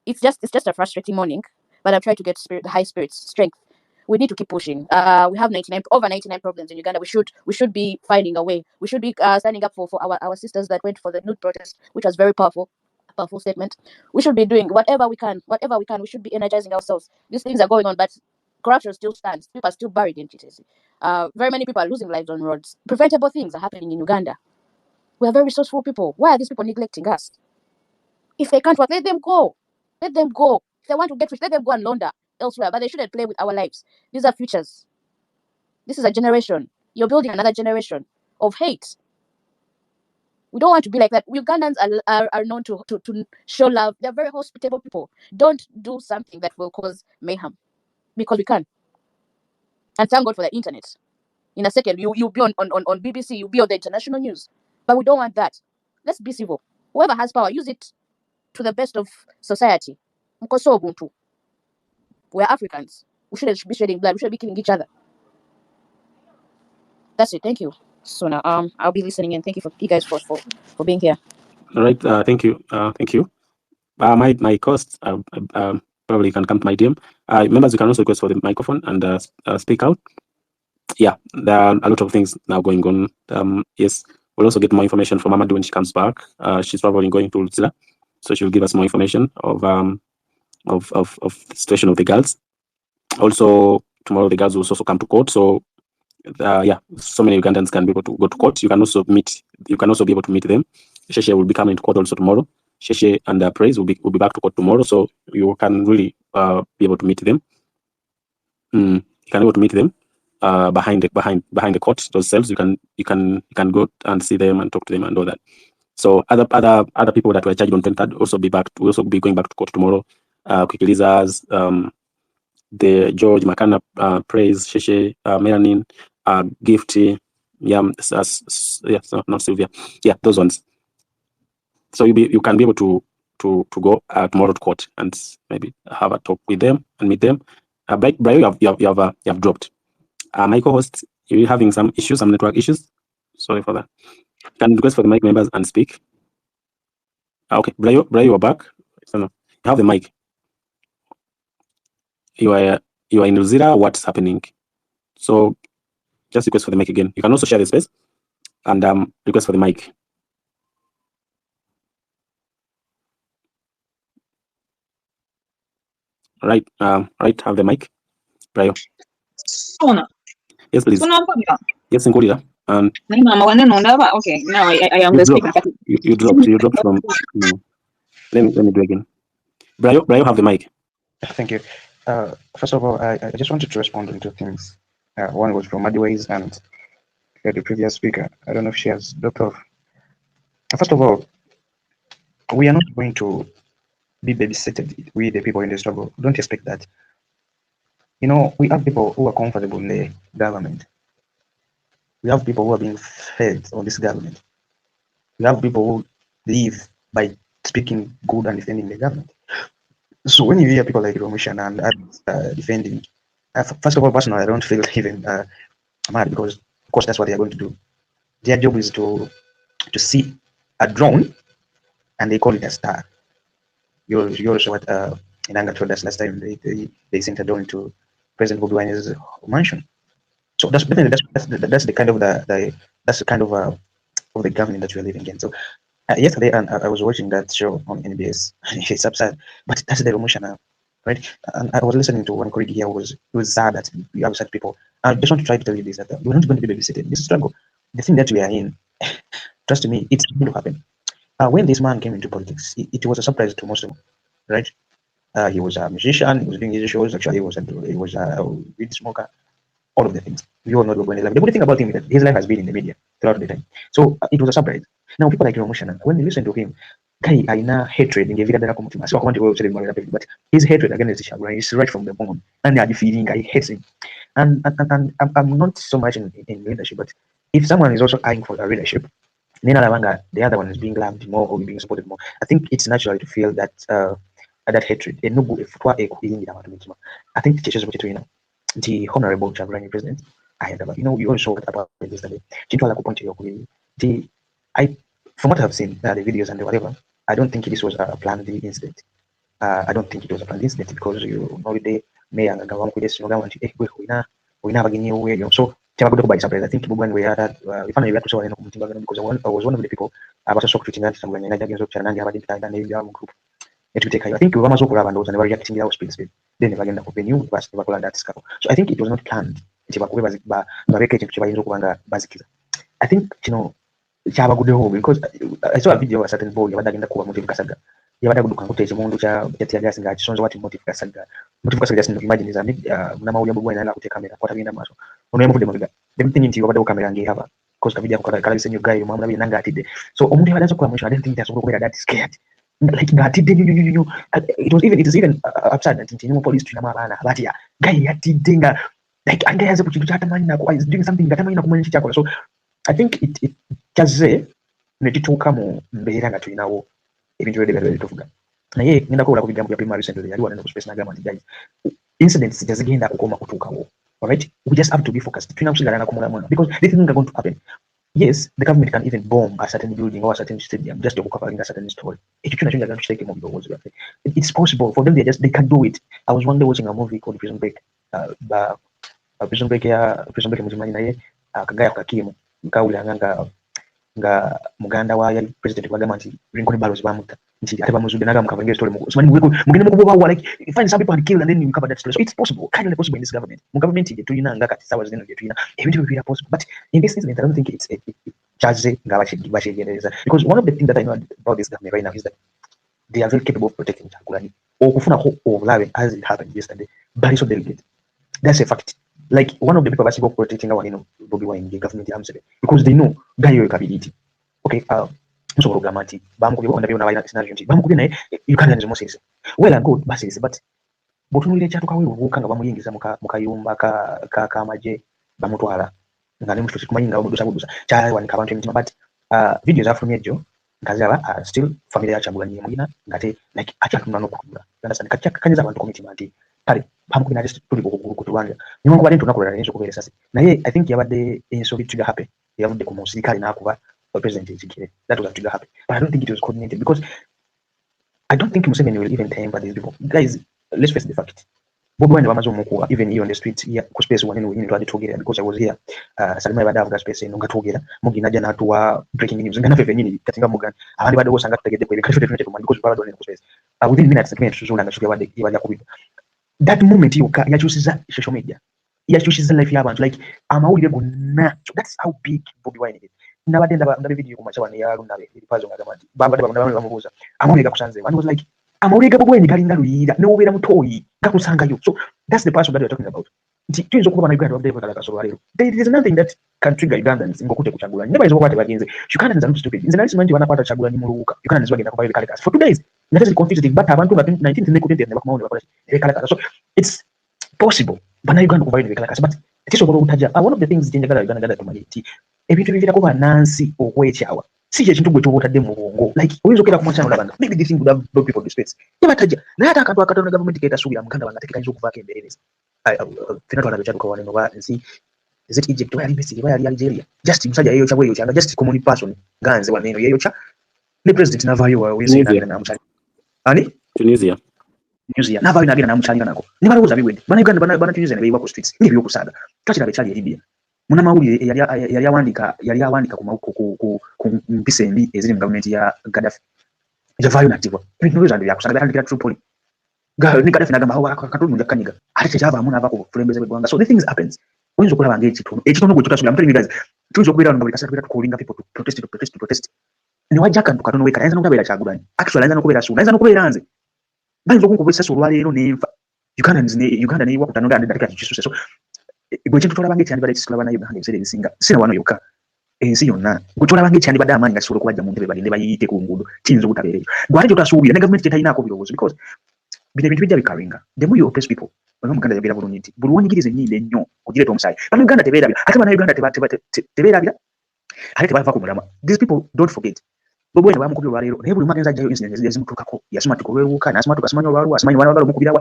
it's just a frustrating morning, but I'm trying to get high spirits, strength. We need to keep pushing. We have over 99 problems in Uganda. We should be finding a way. We should be standing up for our sisters that went for the nude protest, which was very powerful statement. We should be doing whatever we can. We should be energizing ourselves. These things are going on, but corruption still stands. People are still buried in it. Very many people are losing lives on roads. Preventable things are happening in Uganda. We are very resourceful people. Why are these people neglecting us? If they can't work, let them go. Let them go. If they want to get rich, let them go and launder elsewhere. But they shouldn't play with our lives. These are futures. This is a generation. You're building another generation of hate. We don't want to be like that. Ugandans are known to show love. They're very hospitable people. Don't do something that will cause mayhem, because we can. And thank God for the internet. In a second, you'll be on BBC, you'll be on the international news. But we don't want that. Let's be civil. Whoever has power, use it to the best of society. We're Africans. We shouldn't be shedding blood. We shouldn't be killing each other. That's it. Thank you. So now I'll be listening, and thank you you guys for being here. All right. Thank you. Thank you. My costs probably can come to my DM. Members, you can also request for the microphone and speak out. Yeah, there are a lot of things now going on. Yes, we'll also get more information from Amadou when she comes back. She's probably going to Lutzila, so she'll give us more information of the situation of the girls. Also, tomorrow the girls will also come to court. So yeah, so many Ugandans can be able to go to court. You can also be able to meet them. Sheshe will be coming to court also tomorrow. Sheshe and Praise will be back to court tomorrow, so you can really be able to meet them. You can be able to meet them behind the court, those cells. You can go and see them and talk to them and all that. So other people that were charged on 23rd will also be going back to court tomorrow. Quick Lizards, the George Makana, Praise, Sheshe, Melanin, Gifty, not Sylvia, those ones. So you can be able to go tomorrow to court and maybe have a talk with them and meet them. Brian, you have dropped. My co-host, you're having some network issues. Sorry for that. Can request for the mic members and speak. Okay, Brian, you are back. You have the mic. You are in Luzira. What's happening? So just request for the mic again. You can also share the space and request for the mic. Right, have the mic. Brian. Yes, please. Yes, Nkulira. Okay, now I am the speaker. You dropped from. Let me do again. Brian, have the mic. Thank you. First of all, I just wanted to respond to two things. One was from Madiways and the previous speaker. I don't know if she has dropped off. First of all, we are not going to be babysitted. We, the people in the struggle, don't expect that. You know, we have people who are comfortable in the government. We have people who are being fed on this government. We have people who live by speaking good and defending the government. So when you hear people like Romishan and others defending, first of all, personally, I don't feel even mad because, of course, that's what they are going to do. Their job is to see a drone and they call it a star. You also what Inanga told us last time. They sent a drone to President Bobi Wine's mansion. So that's the kind of that's the kind of the government that we are living in. So yesterday, I was watching that show on NBS. It's upset, but that's the emotion now, right? And I was listening to one colleague here who was sad that we have sad people. I just want to try to tell you this, that we're not going to be babysitted. This struggle, the thing that we are in, trust me, it's going to happen. When this man came into politics, it was a surprise to most of them, right? He was a musician. He was doing his shows. Actually, he was a weed smoker. All of the things. We all know the good thing about him is that his life has been in the media throughout the time. So it was a surprise. Now people like Romoshana, when you listen to him, guy aina hatred but his hatred against Shagra is right from the bone. And the feeling guy hates him. And I'm not so much in leadership, but if someone is also eyeing for a leadership, the other one is being loved more or being supported more. I think it's natural to feel that that hatred. I think the teachers between the honorable Chabrani president, you also talked about it yesterday. From what I've seen, the videos and whatever, I don't think this was a planned incident. I don't think it was a planned incident because you know the mayor and so by surprise. I think when we had we found out because I was one of the people I was also tweeting that group. I think we were and those and they were reacting our space. Then never again venue was never that discover. So I think it was not planned. I think because I saw a video of a certain boy in the Kuwa Motive Kasaga. You had a good context among which are getting guys, shows what Motive Kasaga. Motive Kasaga, imagine is a big Namaya Buena to camera, what have you done? Them thing into your camera and you have a cost of video send you guy, Mamma Nanga did. So only had a question, I didn't think that's where that is scared. Like that, it is even upside that in police to Namana, but yeah, guy did like and has a is doing something that so I think it just say netituuka mu mbeera nga tulinawo ebintu ebyo bitufuga naye ngenda kuwola ku bigambo bya primary recently yali wano ku space n'agamba nti guys incidents tezigenda kukoma kutuukawo. Alright, we just have to be focused tulina kusigala nakumulamu because this thing are going to happen. Yes, the government can even bomb a certain building or a certain stadium just to cover a certain story. It's possible for them. They can do it. I was one day watching a movie called Prison Break. Prison Break muzimanyi naye akagaya kakimu nkawulira nga muganda wa yali president bagamba nti Lincoln Barrows bamutta nti ate bamuzudde n'agamba mukavanga story simanyi mugende mukubawa like find some people and kill and then you cover that story. So it's possible, kind of possible in this government. Mu government ye tulina nga kati sawa zino ye tulina ebintu bibira possible, but in this incident I don't think chaze nga bachegereza. Because one of the things that I know about this government right now is that they are very capable of protecting Chakulani. Okufunako obulabe as it happened yesterday, but it's so delicate. That's a fact. Like one of the people that's protecting our Bobby Wine, the government because they know Gayo capability. Okay, so programmati, Bamko on the national unity. Bamko you can't Moses. Well and good, but botunulire kyatuka we buvuka nga bamuyingiza mukayumba ka maje bamutwala nga ne mushoti kumayinga obudusa kyawanika abantu emitima but videos afumye ejo nkazaba still family ya Kyagulanyi mugina ngate like akyatunda n'okutula understand kanyiza abantu commitment kale bamukubina just tuli kutulwanya niwo kuba ntu nakolera n'enso kubeera sasi naye I think yabadde ensobi tuga happy yavudde ku musirikale n'akuba president Kigere that was tuga happy but I don't think it was coordinated because I don't think Museveni will even temper these people guys. Let's face the fact. Bobi Wine bamaze omukuba even here on the street here ku space one we need to talk because I was here Salima badavu ga space eno ngatogera mugina jana atuwa breaking news ngana feve nyini katinga mugana abandi bado osanga tutegede ko ebikasho tetunete kumanya because baba done ku space within minutes sekene tuzula ngashuke bade ibajja kubiba that moment yakyusiza social media yakyusiza life y'abantu like amawulire gonna that's how big Bobi Wine is nabadde ndaba video ku macha wani ya lunabe ilipazo ngagamati baba bamubuza amawulire kusanze and was like amawulire ga Bobi Wine galinga luyira ne obera mutoyi gakusangayo so that's the person that we're talking about tuyinza okuba Uganda wabde kwa kalaka so lero there is nothing that can trigger Ugandans ngokute ku Kyagulanyi never is what bagenze Ugandans are not stupid nze nali simanyi banakwata Kyagulanyi muluka Ugandans bagenda kubayo kalaka for 2 days that is confusing but abantu ba 19 ne kudende ne bakumawo bakola kalaka so it's possible bana Uganda kubayo kalaka but tisobola obutaja one of the things jenjagala Uganda tumanyi ti ebintu bibira ko banansi okwekyawa si kye kintu gwe kyobotadde mu bwongo like oyinza okera ku machano labanga maybe this thing would have brought people to space yabataja naye ate akantu akatono government keetasuubira muganda wange atekekanyisa okuvaako embeerereza fena twala bekyaduka wano noba nsi is it Egypt wali Misiri wali Algeria just musajja yeyocha bweyocha just common person ganze waneno yeyocha ne president navayo wezi na musajja ani Tunisia navayo nagenda namukyalira nako ne balowooza biwedde bana Uganda bana Tunisia ne beyiwa ku streets ng'ebyokusaaga twakiraba ekyali e Libya munamawulire yali awandika ku mpisa embi eziri mu gavumenti ya Gaddafi javayo nattibwa ebintu byo byakusaaga batandikira Tripoli ni Gaddafi nagamba katundu nja kanyiga ate kyavaamu n'ava ku bukulembeze bw'eggwanga so the things happens oyinza okulaba ng'ekitono gwe tutasubira mutali guys tuyinza okubeera nga buli kasera tubeera tukolinga people to protest ne wajja akantu katono wekala ayinza n'okubeera Kyagulanyi actually ayinza n'okubeera Ssuuna ayinza n'okubeera nze bayinza okunkuba essasi olwaleero n'enfa Uganda neyiwa ku ttano dakiika kikisuse so gwe kintu tolaba ng'ekyandibadde kisikula bana Uganda ebiseera ebisinga sina wano yokka ensi yonna gwe tolaba ng'ekyandibadde amaanyi nga kisobola okubajja mu ntebe bagende bayiyite ku nguudo kiyinza obutabeera ekyo gwate kyotasuubira ne gavumenti kyetayinaako birowoozo because bino ebintu bijja bikaringa the more you oppress people bano Muganda yogera bulungi nti buli wonyigiriza ennyindo ennyo ogireeta omusaayi bano Uganda tebeerabira ate bana Uganda tebeerabira ate tebava ku mulamwa these people don't forget Bobi Wine bamukubye olwaleero naye buli magenza ajjayo incident ezimutuukako yasumatuka olwewuuka n'asumatuka asimanyi olwalwo asimanyi waliwo balamukubirawa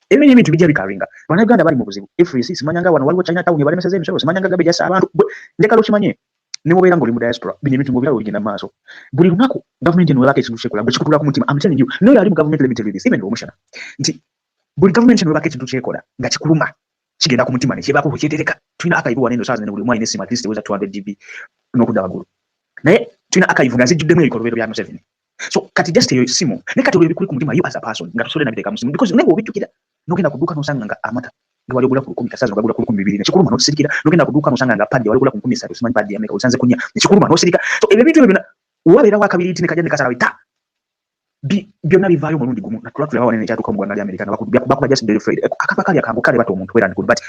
ebyo ebintu bijja bikaringa bana Uganda bali mu buzibu FCC simanyanga wano waliwo China town balemeseza emisolo simanyanga gabe jasa abantu ndeka lokimanye ne mubeera ng'oli mu diaspora bino ebintu ng'obiraba bigenda mu maaso buli lunaku gavumenti eno ebaka ekintu kyekola bwekikutula ku mutima I'm telling you no yali mu government let me tell you this even omushana nti buli gavumenti eno ebaka ekintu kyekola nga kikuluma kigenda ku mutima ne kyebako kyetereka tulina archive wano eno saa zino buli omu alina essimu at least eweza 200 GB n'okudda waggulu naye tulina archive nga zijjuddemu ebikolobero bya Museveni so kati just eyo essimu ne kati olwo ebikuli ku mutima you as a person nga tosobole nabiteeka mu ssimu because naye bw'obijjukira n'ogenda ku dduuka n'osanga nga amata nga wali ogula ku 10 kasaazi ogagula ku 200 nekikuluma n'osirikira n'ogenda ku dduuka n'osanga nga paddi wali ogula ku 3 simanyi paddi ya Amerika osanze kunya nekikuluma n'osirika so ebyo ebintu ebyo byonna wabeera wa kabiri ne kajja ne kasala wita byonna bivaayo omulundi gumu natula tulaba wanene ekyatuuka mu ggwanga lya Amerika bakuba just very afraid akapa kali akangu kale bato omuntu wera nkulu but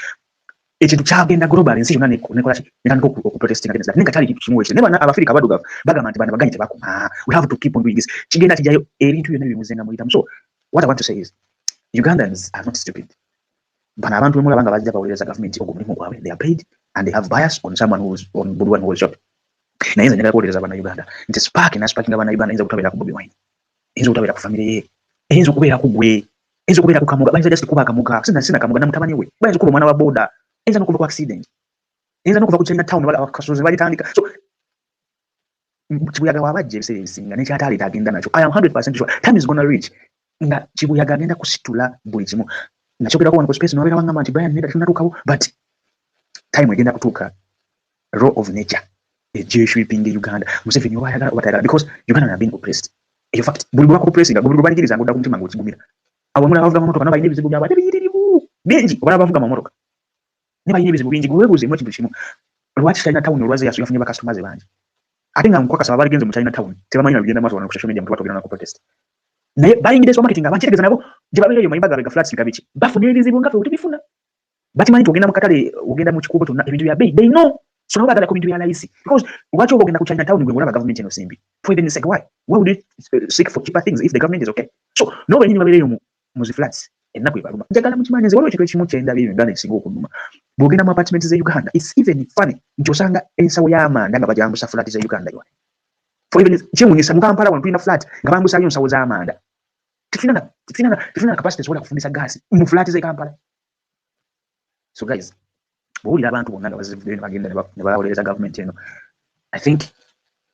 ekintu kyagenda global ensi yonna nekola ki netandika okuprotestinga against that nenga kyali kintu kimu ekyo ne bana Abafirika badugavu bagamba nti bana baganye tebakoma we have to keep on doing this kigenda kijjayo ebintu byonna bimuzenga muyitamu so what I want to say is Ugandans are not stupid bana abantu bemulaba nga bajja bawuliriza gavumenti ogwo mulimu gwabwe they are paid and they have bias on someone who is on Bobi Wine who is shot naye nze njagala kuwuliriza bana Uganda nti sparking bana Uganda eyinza okutabeera ku Bobi Wine eyinza okutabeera ku family ye eyinza okubeera ku gwe eyinza okubeera ku kamuga bayinza just kuba akamuga sina kamuga na mutabani we bayinza okuba omwana wa boda eyinza n'okuva ku accident eyinza n'okuva ku China town abakasozi balitandika so kibuyaga wabajja ebiseera ebisinga nekyataleeta agenda nakyo I am 100% sure time is gonna reach nga kibuyaga agenda kusitula buli kimu nakyogerako wano ku space nowabeera wangamba nti Brian neda tunatuukawo but time egenda kutuuka law of nature ejeshi ipinge Uganda Museveni wayagala obatayagala because Uganda have been oppressed eyo fact buli bwako oppressing buli bwaligiriza ngodda ku mutima ng'okigumira awamula abavuga mu motoka n'abalina ebizibu byabwe biyitirivu bingi obala abavuga mu motoka ne balina ebizibu bingi gwe weebuuzeemu ekintu kimu lwaki talina tawuni olwaze yafunye bakasitoma ze bangi ate nga nkwakasa abaligenze mu Chinatown tebamanyi bagenda maaso wana ku social media mu batogera na ku protest naye bayingidde so marketing abankitegeza nabo gye babeereyo mayimba gabega flats ngabiki bafuna ebizibu nga ffe tubifuna bakimanyi tugenda mu katale ogenda mu kikubo tonna ebintu bya bei they know so nabo bagala ku bintu bya layisi because lwaki oba ogenda ku Chinatown gwe olaba government eno simbi for even sake why would it seek for cheaper things if the government is okay so no benyini babeereyo mu zi flats ennaku ebaluma njagala mukimanyi nze waliwo ekintu ekimu kyendaba ebyo Uganda ekisinga okunuma bw'ogenda mu apartments ze Uganda it's even funny nti osanga ensawo y'amanda nga bajambusa flat ze Uganda yona for even kyewunyisa mu Kampala wano tulina flat nga bambusayo ensawo z'amanda tufina capacity esobola kufundisa gaasi mu flat ze Kampala so guys bw'owulira abantu bonna nga bazivuddeyo ne bagenda ne bawolereza gavumenti eno I think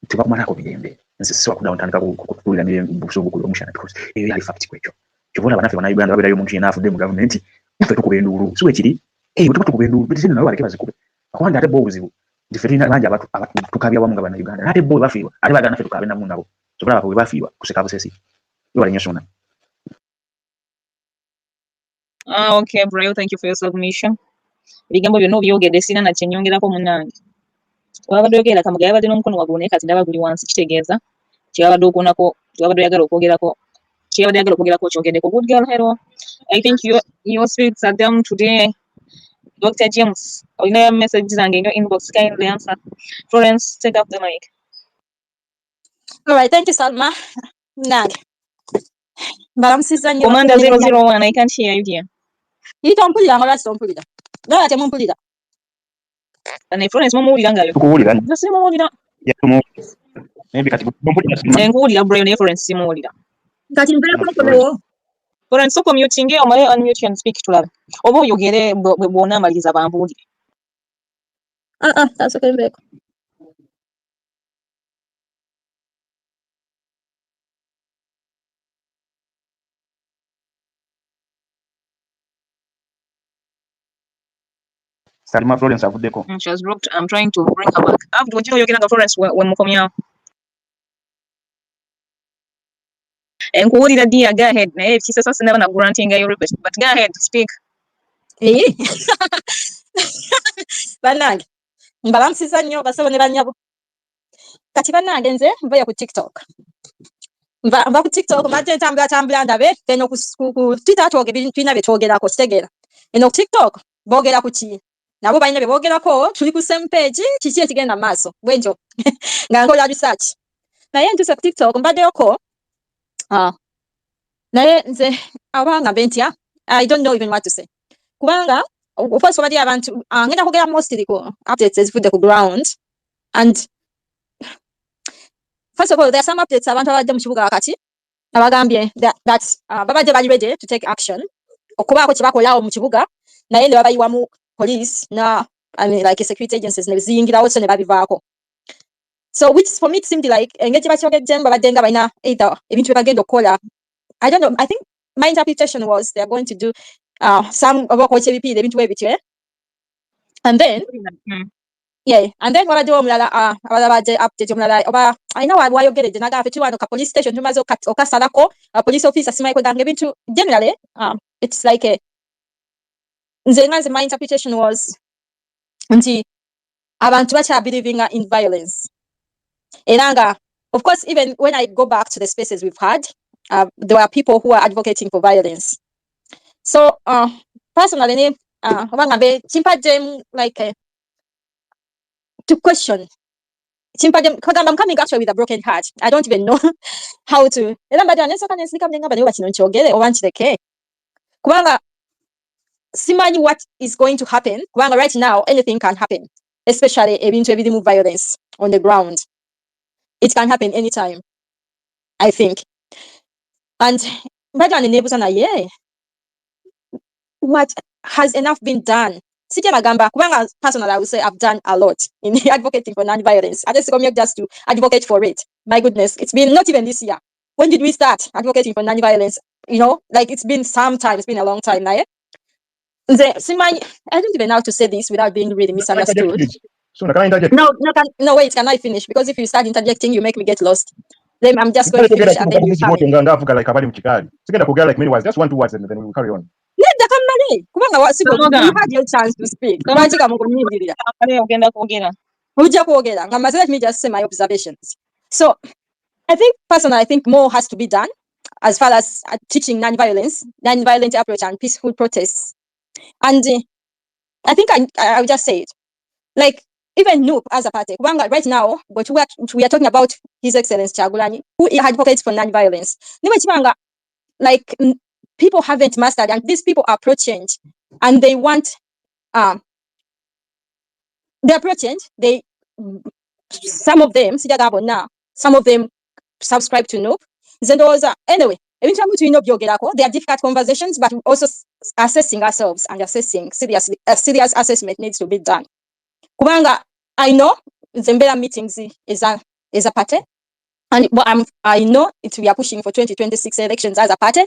tebakumalako mirembe nze sisobola kuddawo ntandika kutuulira mirembe busuubu omushana because eyo yali fact kwekyo kyobona banaffe bannayuganda babeerayo omuntu yenna afudde mu gavumenti naffe tukuba enduulu si wekiri bwe tuba tukuba enduulu betitene nabo baleke bazikube akuwanda ate bo obuzibu nti ffe tulina bangi tukabya wamu nga bannayuganda ate bo bafiirwa ate bagala naffe tukabe namu nabo so bulaba bwe bafiirwa kuseka busesi webale nnyo Sona. Okay, Brayo, thank you for your submission. Ebigambo byonna obyogedde sina na kye nnyongerako munnange. Wabadde oyogera Kamuga yabadde n'omukono waggulu naye kati ndaba guli wansi kitegeeza kyabadde okunako kyabadde oyagala okwogerako kyogeddeko. Good girl, hello. I think your spirits are down today. Dr. James, olina message zange in your inbox, kindly answer. Florence, take up the mic. All right, thank you, Salma. Nag. Commander 001, I can't hear you here. You don't put it on, don't put it on. No, I can't put it on. And Florence, mumuwulira ngayo. Tukuwulira. Nze simuwulira. Yeah, tumuwulira. Maybe kati mumpulira Salma. Nze nkuwulira Brayo naye Florence simuwulira. Kati mpera kunokolewo. Florence, soko mutinge omale unmute and speak tulabe. Oba oyogere bw'ona amaliriza bambuulire. That's okay, Mbeko. Salma Florence avuddeko. She has dropped. I'm trying to bring her back. After what you oyogera nga Florence when mukomyawo. Nkuwulira dia, go ahead. Naye kisasa sinaba na granting your request, but go ahead, speak. Bannange mbalansiza nnyo basabo ne bannyabo kati bannange nze nvayo ku TikTok nva ku TikTok mbadde ntambula ndabe eno ku Twitter tulina bye twogerako kitegeera eno ku TikTok boogera ku ki nabo balina bye boogerako tuli ku same page kiki ekigenda mu maaso bwentyo nga nkola research naye ntuse ku TikTok mbaddeyoko naye nze abanga mbe ntya I don't know even what to say kubanga first of all abantu ngenda kugera mostly ku updates ezivudde ku ground and first of all there are some updates abantu abadde mu kibuga wakati abagambye that babadde bali ready to take action okubaako kye bakolawo mu kibuga naye ne babayiwamu police na I mean like security agencies ne ziyingirawo so ne babivaako so which for me it seemed like engeri bakyogeddemu babadde nga balina either ebintu bye bagenda okukola I don't know I think my interpretation was they are going to do some of what KBP ebintu ebitwe and then and then wabaddewo omulala abadde update omulala oba alina wayogeredde nagamba ffe wano ka police station tumaze okasalako police officer simanyi kweganga ebintu generally it's like nze my interpretation was nti abantu believing in violence era nga of course even when I go back to the spaces we've had there were people who are advocating for violence so personally obanga mbe kimpadde like to question because I'm coming actually with a broken heart. I don't even know how to. Kubanga simanyi what is going to happen. Kubanga right now anything can happen, especially ebintu ebirimu violence on the ground. It can happen anytime, I think. And what has enough been done? Personally, I would say I've done a lot in advocating for non-violence. I just come here just to advocate for it. My goodness, it's been not even this year. When did we start advocating for non-violence? You know, like it's been some time. It's been a long time now. I don't even know how to say this without being really misunderstood. No, wait, can I finish? Because if you start interjecting, you make me get lost. Then I'm just going to finish and then you come in. Just one, two words and then we'll carry on. You had your chance to speak. Let me just say my observations. So I think personally, I think more has to be done as far as teaching non-violent approach and peaceful protests. And I think I will just say it. Like, even Noop as a party, right now, but we are talking about His Excellency Chagulani, who advocates for non-violence. Like, people haven't mastered, and these people are pro-change, and they want, they're pro-change. Some of them, some of them subscribe to Noop. Anyway, they are difficult conversations, but also assessing ourselves and assessing seriously. A serious assessment needs to be done. Kubanga, I know Zembela meetings is a party, and I know we are pushing for 2026 elections as a party.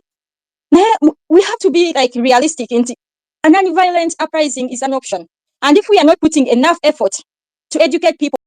We have to be like realistic. A non-violent uprising is an option, and if we are not putting enough effort to educate people